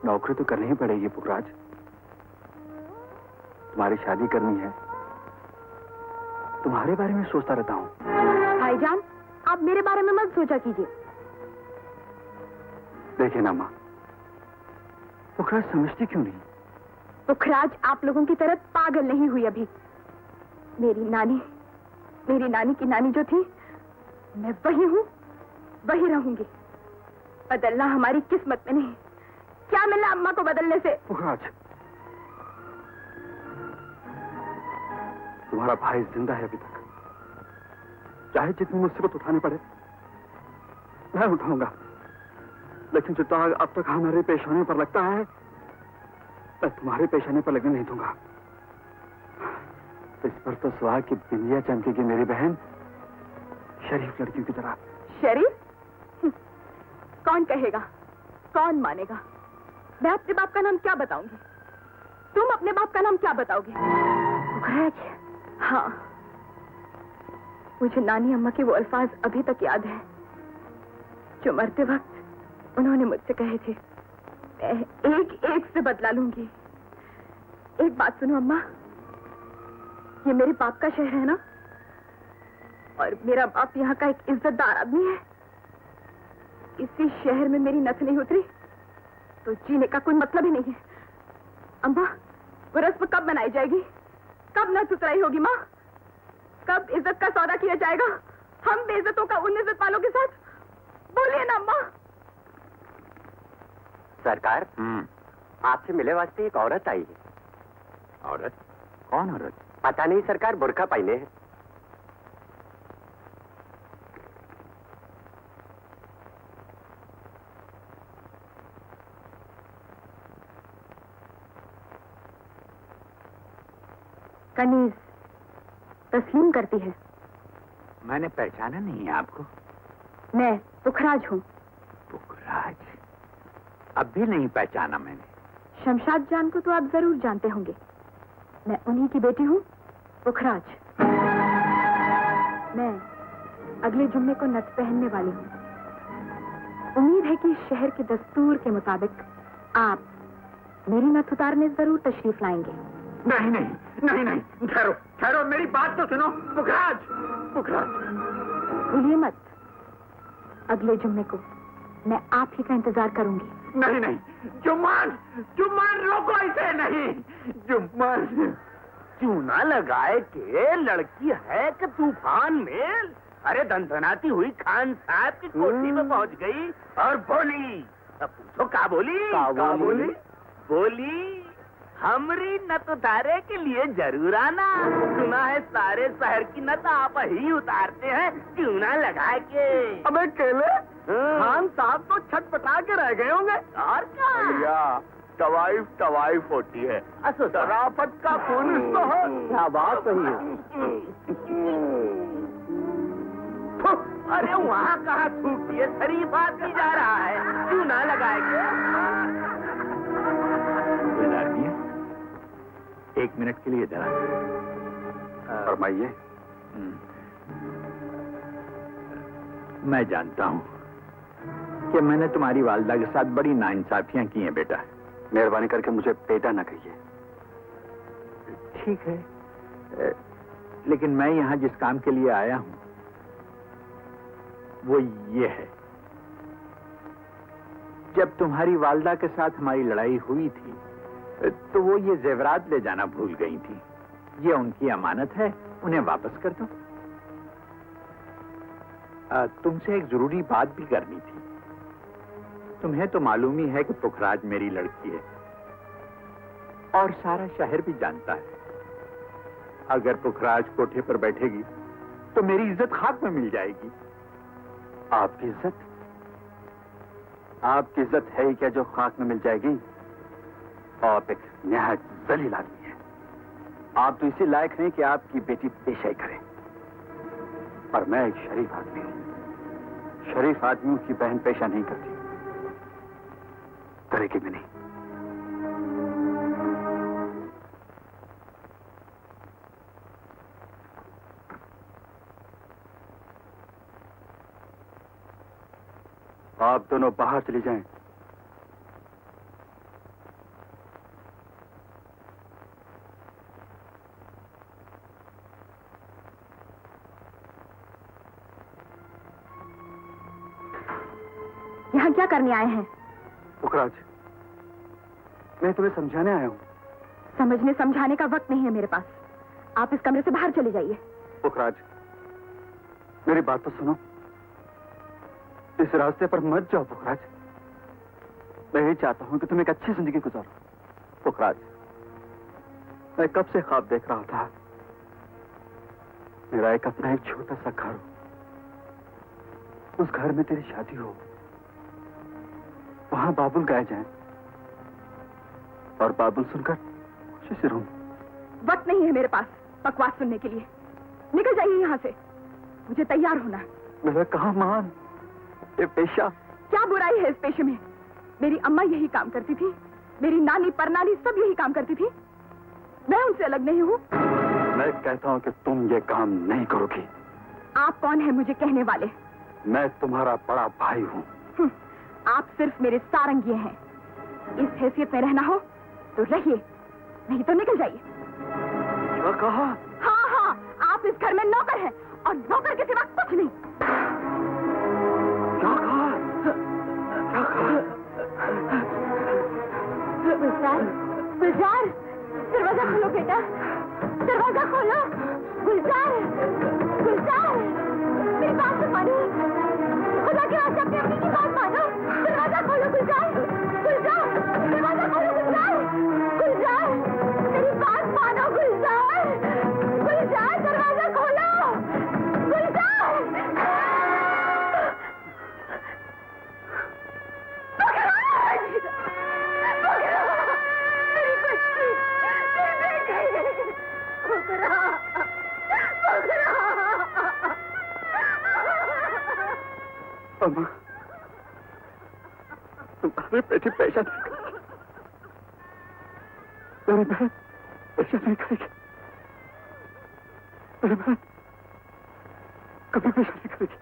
नौकरी तो करनी ही पड़ेगी पुखराज। तुम्हारी शादी करनी है, तुम्हारे बारे में सोचता रहता हूँ। भाईजान, आप मेरे बारे में मत सोचा कीजिए। देखिए ना माँ, पुखराज समझती क्यों नहीं? पुखराज आप लोगों की तरह पागल नहीं हुई अभी। मेरी नानी की नानी जो थी, मैं वही हूँ, वही रहूंगी। बदलना हमारी किस्मत में नहीं। क्या मिला अम्मा को बदलने से? पुखराज, तुम्हारा भाई जिंदा है अभी तक। चाहे जितनी मुसीबत उठानी पड़े मैं उठाऊंगा, लेकिन जो दाग अब तक हमारे पेशाने पर लगता है, मैं तुम्हारे पेशाने पर लगने नहीं दूंगा। इस पर तो सुहाग की बिंदिया चमकेगी मेरी बहन, शरीफ लड़कियों की तरह। शरीफ? कौन कहेगा, कौन मानेगा? मैं अपने बाप का नाम क्या बताऊंगी? तुम अपने बाप का नाम क्या बताओगे? पुखराज, हाँ, मुझे नानी अम्मा के वो अल्फाज अभी तक याद है जो मरते वक्त उन्होंने मुझसे कहे थे। मैं एक एक से बदला लूंगी। एक बात सुनो अम्मा, ये मेरे बाप का शहर है ना, और मेरा बाप यहाँ का एक इज्जतदार आदमी है। इसी शहर में मेरी नस नहीं उतरी तो जीने का कोई मतलब ही नहीं है। अम्मा, वो रस्म कब मनाई जाएगी? कब नस उतराई होगी माँ? कब इज्जत का सौदा किया जाएगा हम बेइज्जतों का उन इज्जत वालों के साथ? बोलिए ना अम्मा। सरकार, आपसे मिले वास्ते एक औरत आई है। औरत? कौन औरत? पता नहीं सरकार, बुर्का पहने है। कनीज तस्लीम करती है। मैंने पहचाना नहीं है आपको। मैं पुखराज हूँ। पुखराज? अब भी नहीं पहचाना मैंने। शमशाद जान को तो आप जरूर जानते होंगे। मैं उन्हीं की बेटी हूँ, पुखराज। मैं अगले जुम्मे को नथ पहनने वाली हूँ। उम्मीद है कि इस शहर के दस्तूर के मुताबिक आप मेरी नथ उतारने जरूर तशरीफ लाएंगे। नहीं नहीं नहीं नहीं, ठहरो ठहरो, मेरी बात तो सुनो। पुखराज, पुखराज, भूलिए मत, अगले जुम्मे को मैं आप ही का इंतजार करूंगी। नहीं नहीं, जुम्मान, जुम्मान रोको इसे। नहीं जुम्मान, चूना लगाए के लड़की है कि तूफान में। अरे धनधनाती हुई खान साहब की कोठी में पहुंच गई और बोली। अब पूछो क्या बोली? बोली? बोली हमरी नत उतारे के लिए जरूर आना। सुना है सारे शहर की नत आप ही उतारते हैं, चूना लगा के। अबे केले, खान साहब तो छटपटा के रह गए होंगे। और क्या? तवाइफ होती है। शराफत का पुलिस तो है। क्या बात सही है। अरे वहाँ कहाँ थूकती है, शरीफ आदमी जा रहा है, चूना लगाएंगे। एक मिनट के लिए जरा फरमाइए। मैं जानता हूँ कि मैंने तुम्हारी वालदा के साथ बड़ी नाइंसाफियां की हैं बेटा। मेहरबानी करके मुझे बेटा ना कहिए। ठीक है, लेकिन मैं यहाँ जिस काम के लिए आया हूँ वो ये है, जब तुम्हारी वालदा के साथ हमारी लड़ाई हुई थी तो वो ये जेवरात ले जाना भूल गई थी। ये उनकी अमानत है, उन्हें वापस कर दो। तुमसे एक जरूरी बात भी करनी थी। तुम्हें तो मालूम ही है कि पुखराज मेरी लड़की है और सारा शहर भी जानता है। अगर पुखराज कोठे पर बैठेगी तो मेरी इज्जत खाक में मिल जाएगी। आपकी इज्जत? आपकी इज्जत है ही क्या जो खाक में मिल जाएगी? आप एक निहायत जलील आदमी है। आप तो इसी लायक हैं कि आपकी बेटी पेशाई करे, पर मैं एक शरीफ आदमी हूं। शरीफ आदमियों की बहन पेशा नहीं करती, करेगी भी नहीं। आप दोनों बाहर चली जाएं। यहाँ क्या करने आए हैं? पुखराज, मैं तुम्हें समझाने आया हूँ। समझने समझाने का वक्त नहीं है मेरे पास। आप इस कमरे से बाहर चले जाइए। पुखराज, मेरी बात तो सुनो। इस रास्ते पर मत जाओ पुखराज। मैं ये चाहता हूँ कि तुम एक अच्छी जिंदगी गुजारो। पुखराज, मैं कब से ख्वाब देख रहा था, मेरा एक अपना एक छोटा सा घर हो, उस घर में तेरी शादी हो, वहां बाबुल गाए जाएं और बाबुल सुनकर खुशी से रहूं। वक्त नहीं है मेरे पास बकवास सुनने के लिए। निकल जाइए यहाँ से। मुझे तैयार होना है। मेरा कहा मान, ये पेशा। क्या बुराई है इस पेशे में? मेरी अम्मा यही काम करती थी, मेरी नानी परनानी सब यही काम करती थी। मैं उनसे अलग नहीं हूँ। मैं कहता हूँ कि तुम ये काम नहीं करोगी। आप कौन है मुझे कहने वाले? मैं तुम्हारा बड़ा भाई हूँ। आप सिर्फ मेरे सारंगी हैं। इस हैसियत में रहना हो तो रहिए, नहीं तो निकल जाइए। क्या कहा? हाँ हाँ, आप इस घर में नौकर हैं और नौकर के सिवा कुछ नहीं। क्या कहा? क्या कहा? गुलजार, गुलजार, दरवाजा खोलो बेटा, दरवाजा खोलो। गुलजार, गुलजार, मेरी बात तो मानो। खुदा के वास्ते अपनी अम्मी की बात मानो। दरवाजा खोलो गुलजार, गुलजार, दरवाजा खोलो गुलजार, गुलजार, मेरी बात मानो गुलजार, गुलजार, दरवाजा खोलो, गुलजार। अम्मा, तुम्हारे बेटे पैसा नहीं खाएगी। मेरी बहन पैसा नहीं खाएगी। मेरी बहन कभी पैसा नहीं करेगी।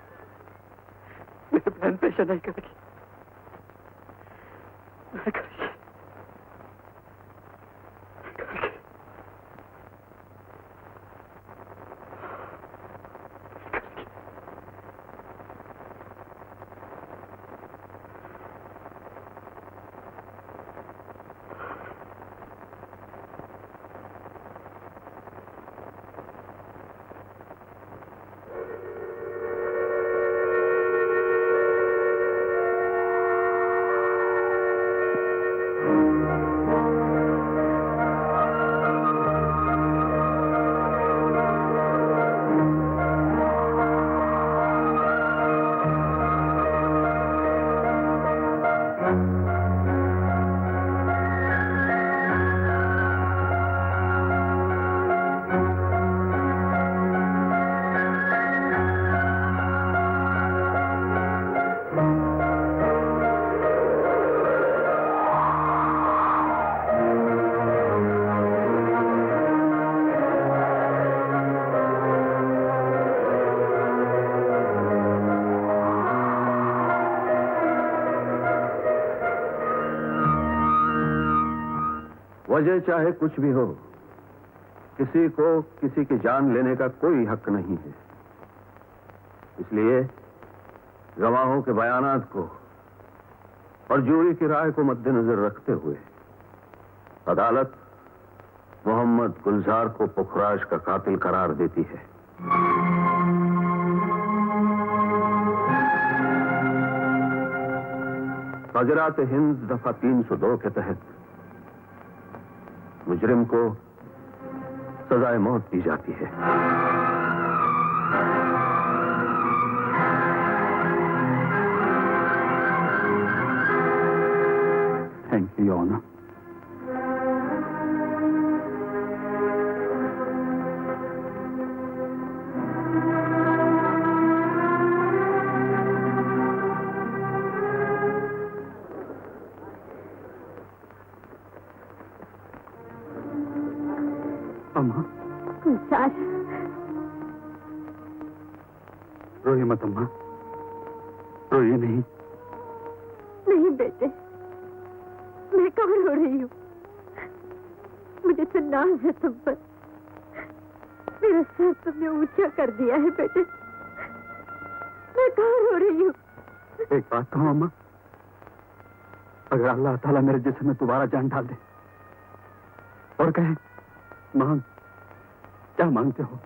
मेरी बहन पैसा नहीं करेगी। नहीं करेगी। नहीं करेगी। वजह चाहे कुछ भी हो, किसी को किसी की जान लेने का कोई हक नहीं है। इसलिए गवाहों के बयानात को और जूरी की राय को मद्देनजर रखते हुए अदालत मोहम्मद गुलजार को पुखराज का कातिल करार देती है। हजरात हिंद दफा 302 के तहत मुजरिम को सजाए मौत दी जाती है। Thank you honour. अम्मा, रोइए मत अम्मा, रोइए नहीं। नहीं बेटे, मैं कहाँ रो रही हूँ? मुझे तो नाज है तुम पर। मेरा सर तुमने ऊंचा कर दिया है बेटे। मैं कहाँ रो रही हूँ? एक बात कहूँ अम्मा, अगर अल्लाह ताला मेरे जिस्म में दोबारा जान डाल दे और कहे मांग, क्या मांगते हो,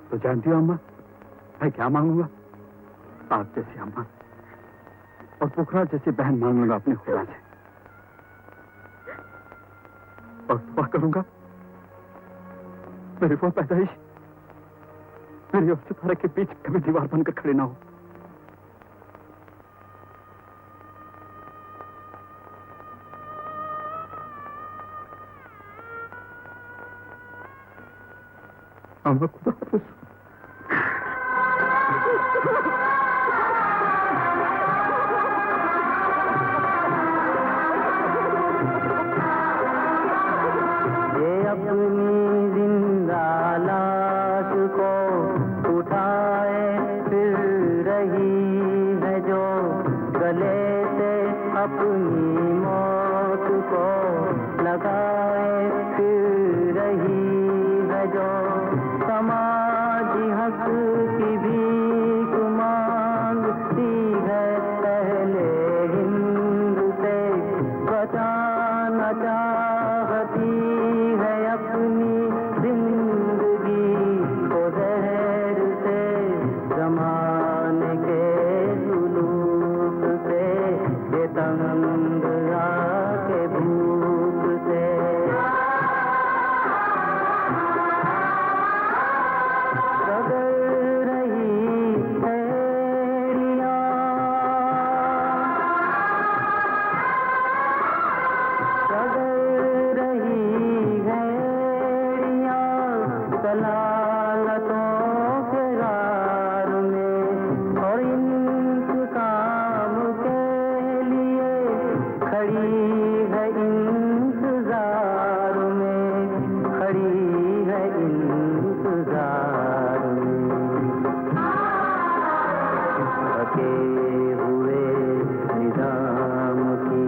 तो जानती हो अम्मा मैं क्या मांगूंगा? आप जैसी अम्मा और पुखरा जैसी बहन मांग लूंगा अपने खुदा से, और दुआ करूंगा मेरी वो पैदाइश मेरी और सितारे के बीच कभी दीवार बनकर खड़ी ना हो। अम्मा खुदा हाफिज। अपनी मौत को लगाए फिर रही है जो समाजी हक की भीख मांगती है पहले हिंद से बचाना चाहती है अपनी जिंदगी को जहर से जमाने के जुलूस से ये तंग आके भूख से रगड़ रही हैरियां रगड़ रही हैरियां सलालतों के रार में और इंतकाम के लिए खड़ी है इंतजार में, खड़ी है इंतजार में। थके हुए निजाम की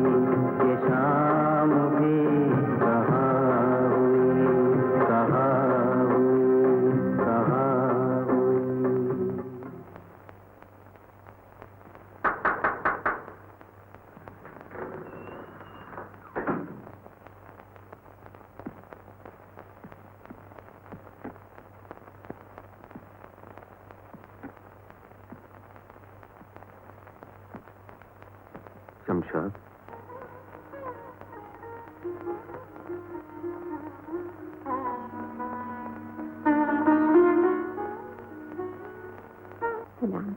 ये शाम भी कहाँ हुई, कहाँ हुई, कहाँ हुई। शमशाद, सलाम।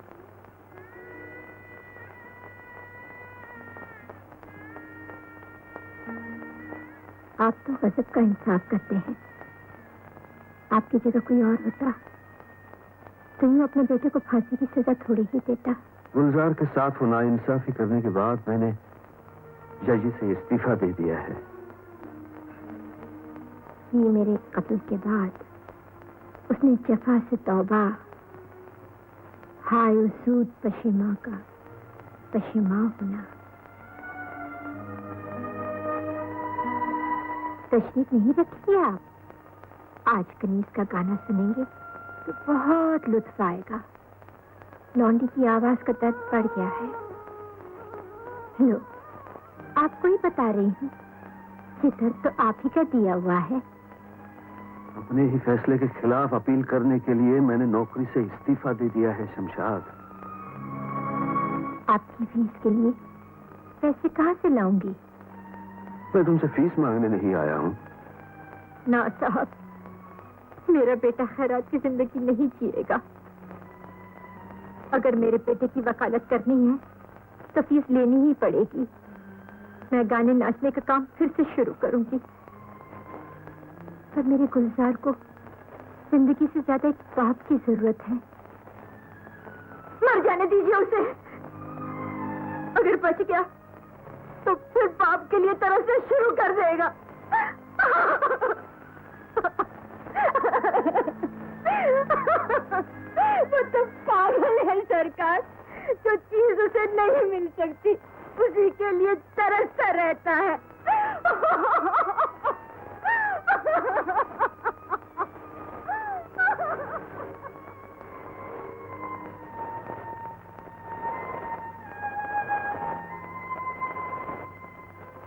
आप तो गजब का इंसाफ करते हैं। आपकी जगह कोई और होता तो यूं अपने बेटे को फांसी की सजा थोड़ी ही देता। गुलजार के साथ वो नाइंसाफी करने के बाद मैंने जजी से इस्तीफा दे दिया है। ये मेरे कत्ल के बाद उसने जफा से तौबा, हाय उसूद पशिमा का पशिमा होना। तशरीफ नहीं रखिए आप, आज कनीज का गाना सुनेंगे तो बहुत लुत्फ आएगा। लौंडी की आवाज का दर्द बढ़ गया है। लो, आपको ही बता रही हूँ, ये दर्द तो आप ही का दिया हुआ है। अपने ही फैसले के खिलाफ अपील करने के लिए मैंने नौकरी से इस्तीफा दे दिया है शमशाद। आपकी फीस के लिए पैसे कहाँ से लाऊंगी? मैं तुमसे फीस मांगने नहीं आया हूँ। ना साहब, मेरा बेटा खैरात की जिंदगी नहीं जिएगा। अगर मेरे बेटे की वकालत करनी है तो फीस लेनी ही पड़ेगी। मैं गाने नाचने का काम फिर से शुरू करूंगी, पर मेरे गुलजार को जिंदगी से ज्यादा एक बाप की जरूरत है। मर जाने दीजिए उसे। अगर बच गया तो फिर बाप के लिए तरसना शुरू कर देगा। वो तो पागल है सरकार, जो चीज उसे नहीं मिल सकती उसी के लिए तरसता रहता है।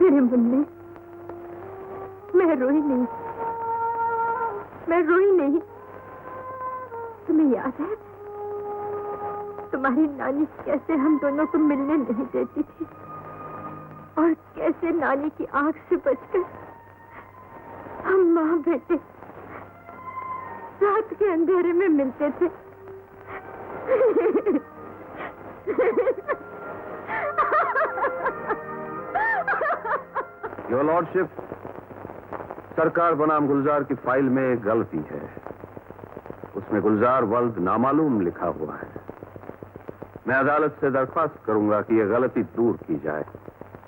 मेरे मुन्ने, मैं रोई नहीं, मैं रोई नहीं। तुम्हें याद है तुम्हारी नानी कैसे हम दोनों को मिलने नहीं देती थी और कैसे नानी की आंख से बचकर हम माँ बेटे रात के अंधेरे में मिलते थे। योर लॉर्डशिप, सरकार बनाम गुलजार की फाइल में एक गलती है। उसमें गुलजार वल्द नामालूम लिखा हुआ है। मैं अदालत से दरख्वास्त करूंगा कि यह गलती दूर की जाए,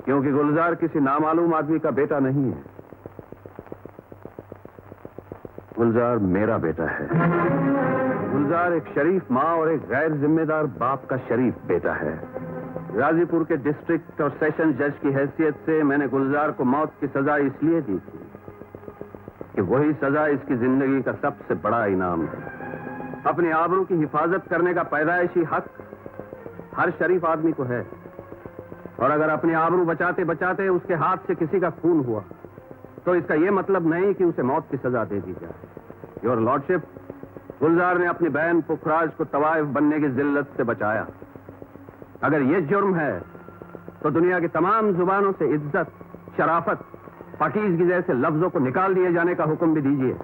क्योंकि गुलजार किसी नामालूम आदमी का बेटा नहीं है। गुलजार मेरा बेटा है। गुलजार एक शरीफ माँ और एक गैर जिम्मेदार बाप का शरीफ बेटा है। गाजीपुर के डिस्ट्रिक्ट और सेशन जज की हैसियत से मैंने गुलजार को मौत की सजा इसलिए दी थी कि वही सजा इसकी जिंदगी का सबसे बड़ा इनाम है। अपनी आबरू की हिफाजत करने का पैदाइशी हक हर शरीफ आदमी को है, और अगर अपनी आबरू बचाते बचाते उसके हाथ से किसी का खून हुआ तो इसका यह मतलब नहीं कि उसे मौत की सजा दे दी जाए। योर लॉर्डशिप, गुलजार ने अपनी बहन पुखराज को तवाइफ बनने की जिल्लत से बचाया। अगर यह जुर्म है तो दुनिया की तमाम जुबानों से इज्जत, शराफत, पाकीज़गी जैसे लफ्जों को निकाल दिए जाने का हुक्म भी दीजिए।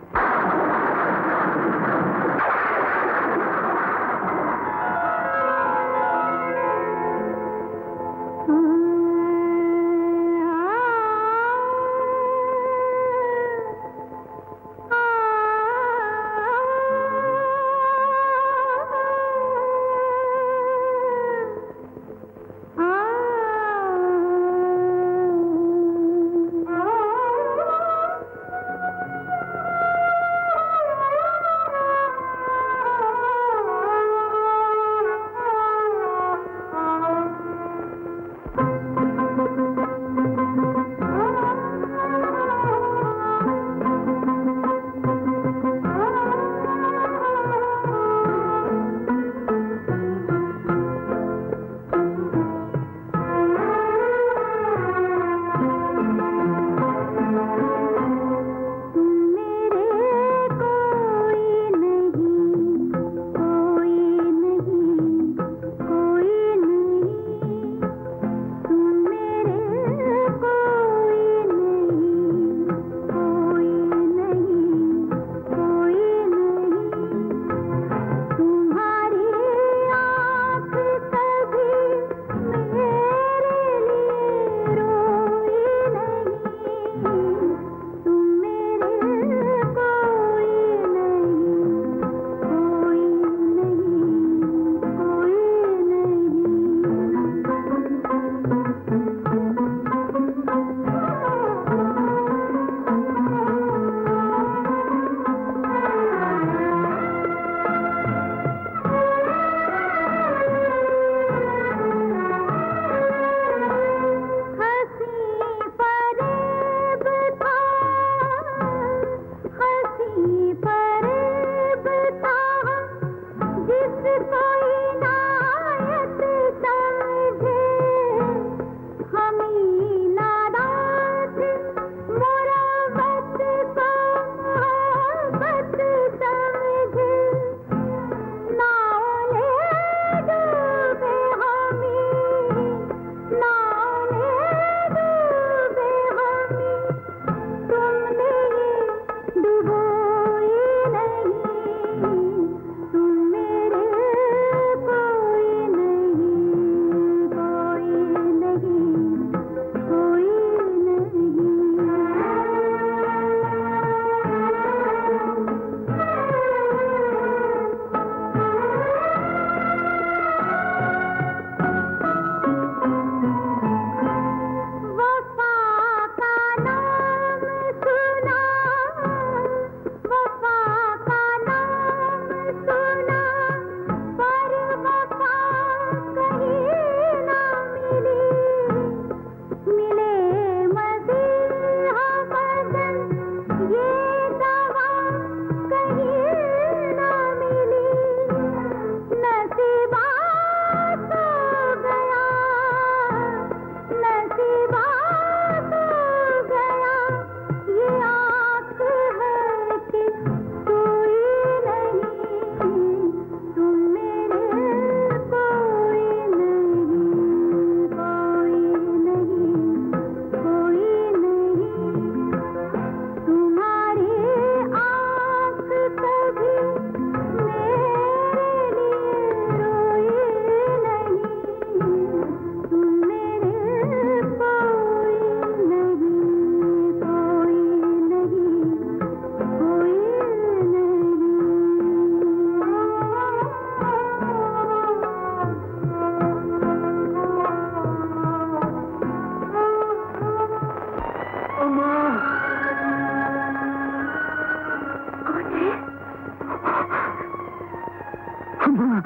मेरे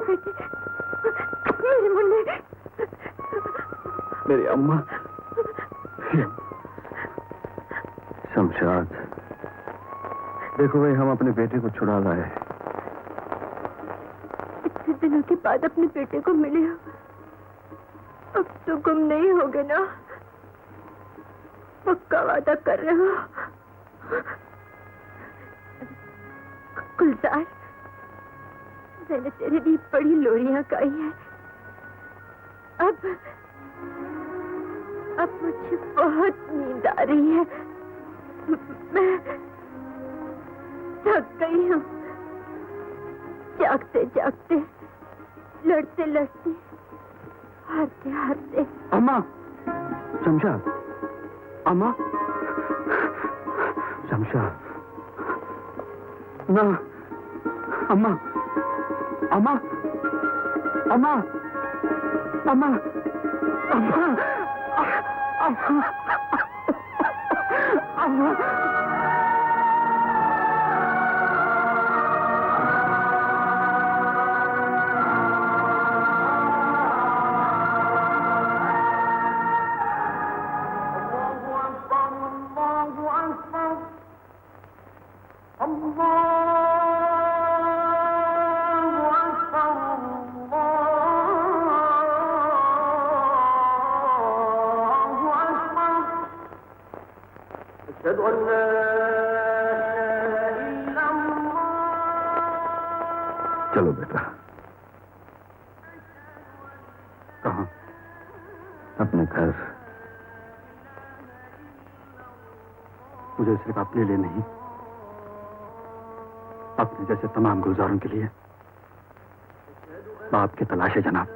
बेटे, मेरे मुन्ने, मेरी अम्मा। शमशाद, देखो भाई, हम अपने बेटे को छुड़ा लाए। इतने दिनों के बाद अपने बेटे को मिले हो, अब तो गुम नहीं होगे ना? पक्का वादा कर रहे हो? गुलजार, मैंने तेरे लिए बड़ी लोरियां गाई है। अब मुझे बहुत नींद आ रही है। मैं थक गई हूँ, जागते जागते, लड़ते लड़ते, हारते हारते। अम्मा, शमशाद, अम्मा, शमशाद, ना, अम्मा, अम्मा, अम्मा, अम्मा, अम्मा, अम्मा, अम्मा। चलो बेटा। कहाँ? अपने घर। मुझे सिर्फ अपने लिए नहीं, अपने जैसे तमाम गुलजारों के लिए बाप की तलाश है जनाब।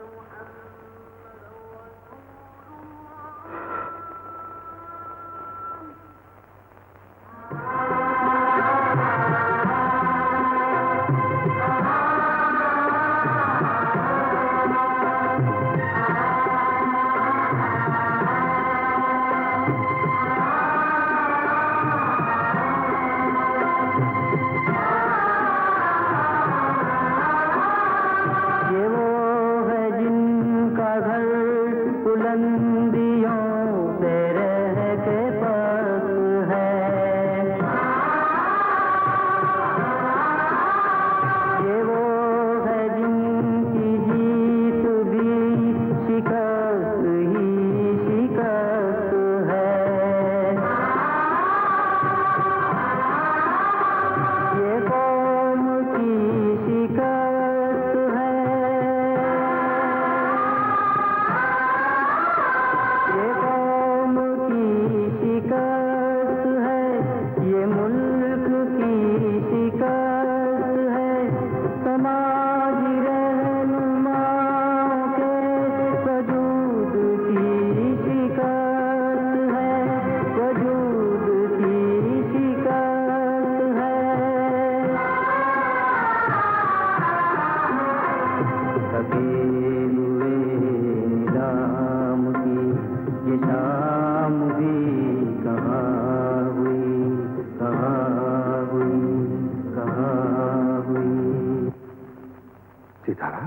सितारा,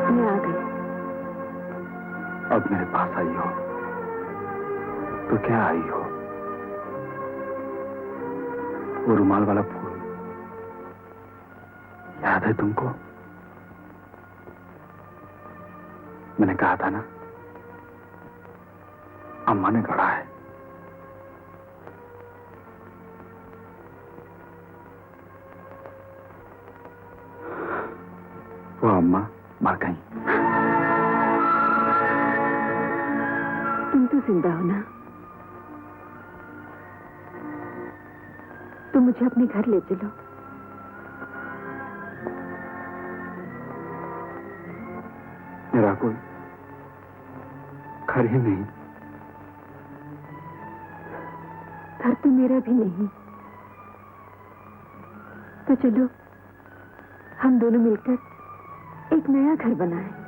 मैं आ गई। अब मेरे पास आई हो तो क्या आई हो? वो रुमाल वाला फूल याद है तुमको? मैंने कहा था ना, अम्मा ने गढ़ा है। वो अम्मा मर गई। तुम तो जिंदा हो ना? तुम मुझे अपने घर ले चलो। मेरा कोई घर ही नहीं। घर तो मेरा भी नहीं। तो चलो हम दोनों मिलकर एक नया घर बनाएं।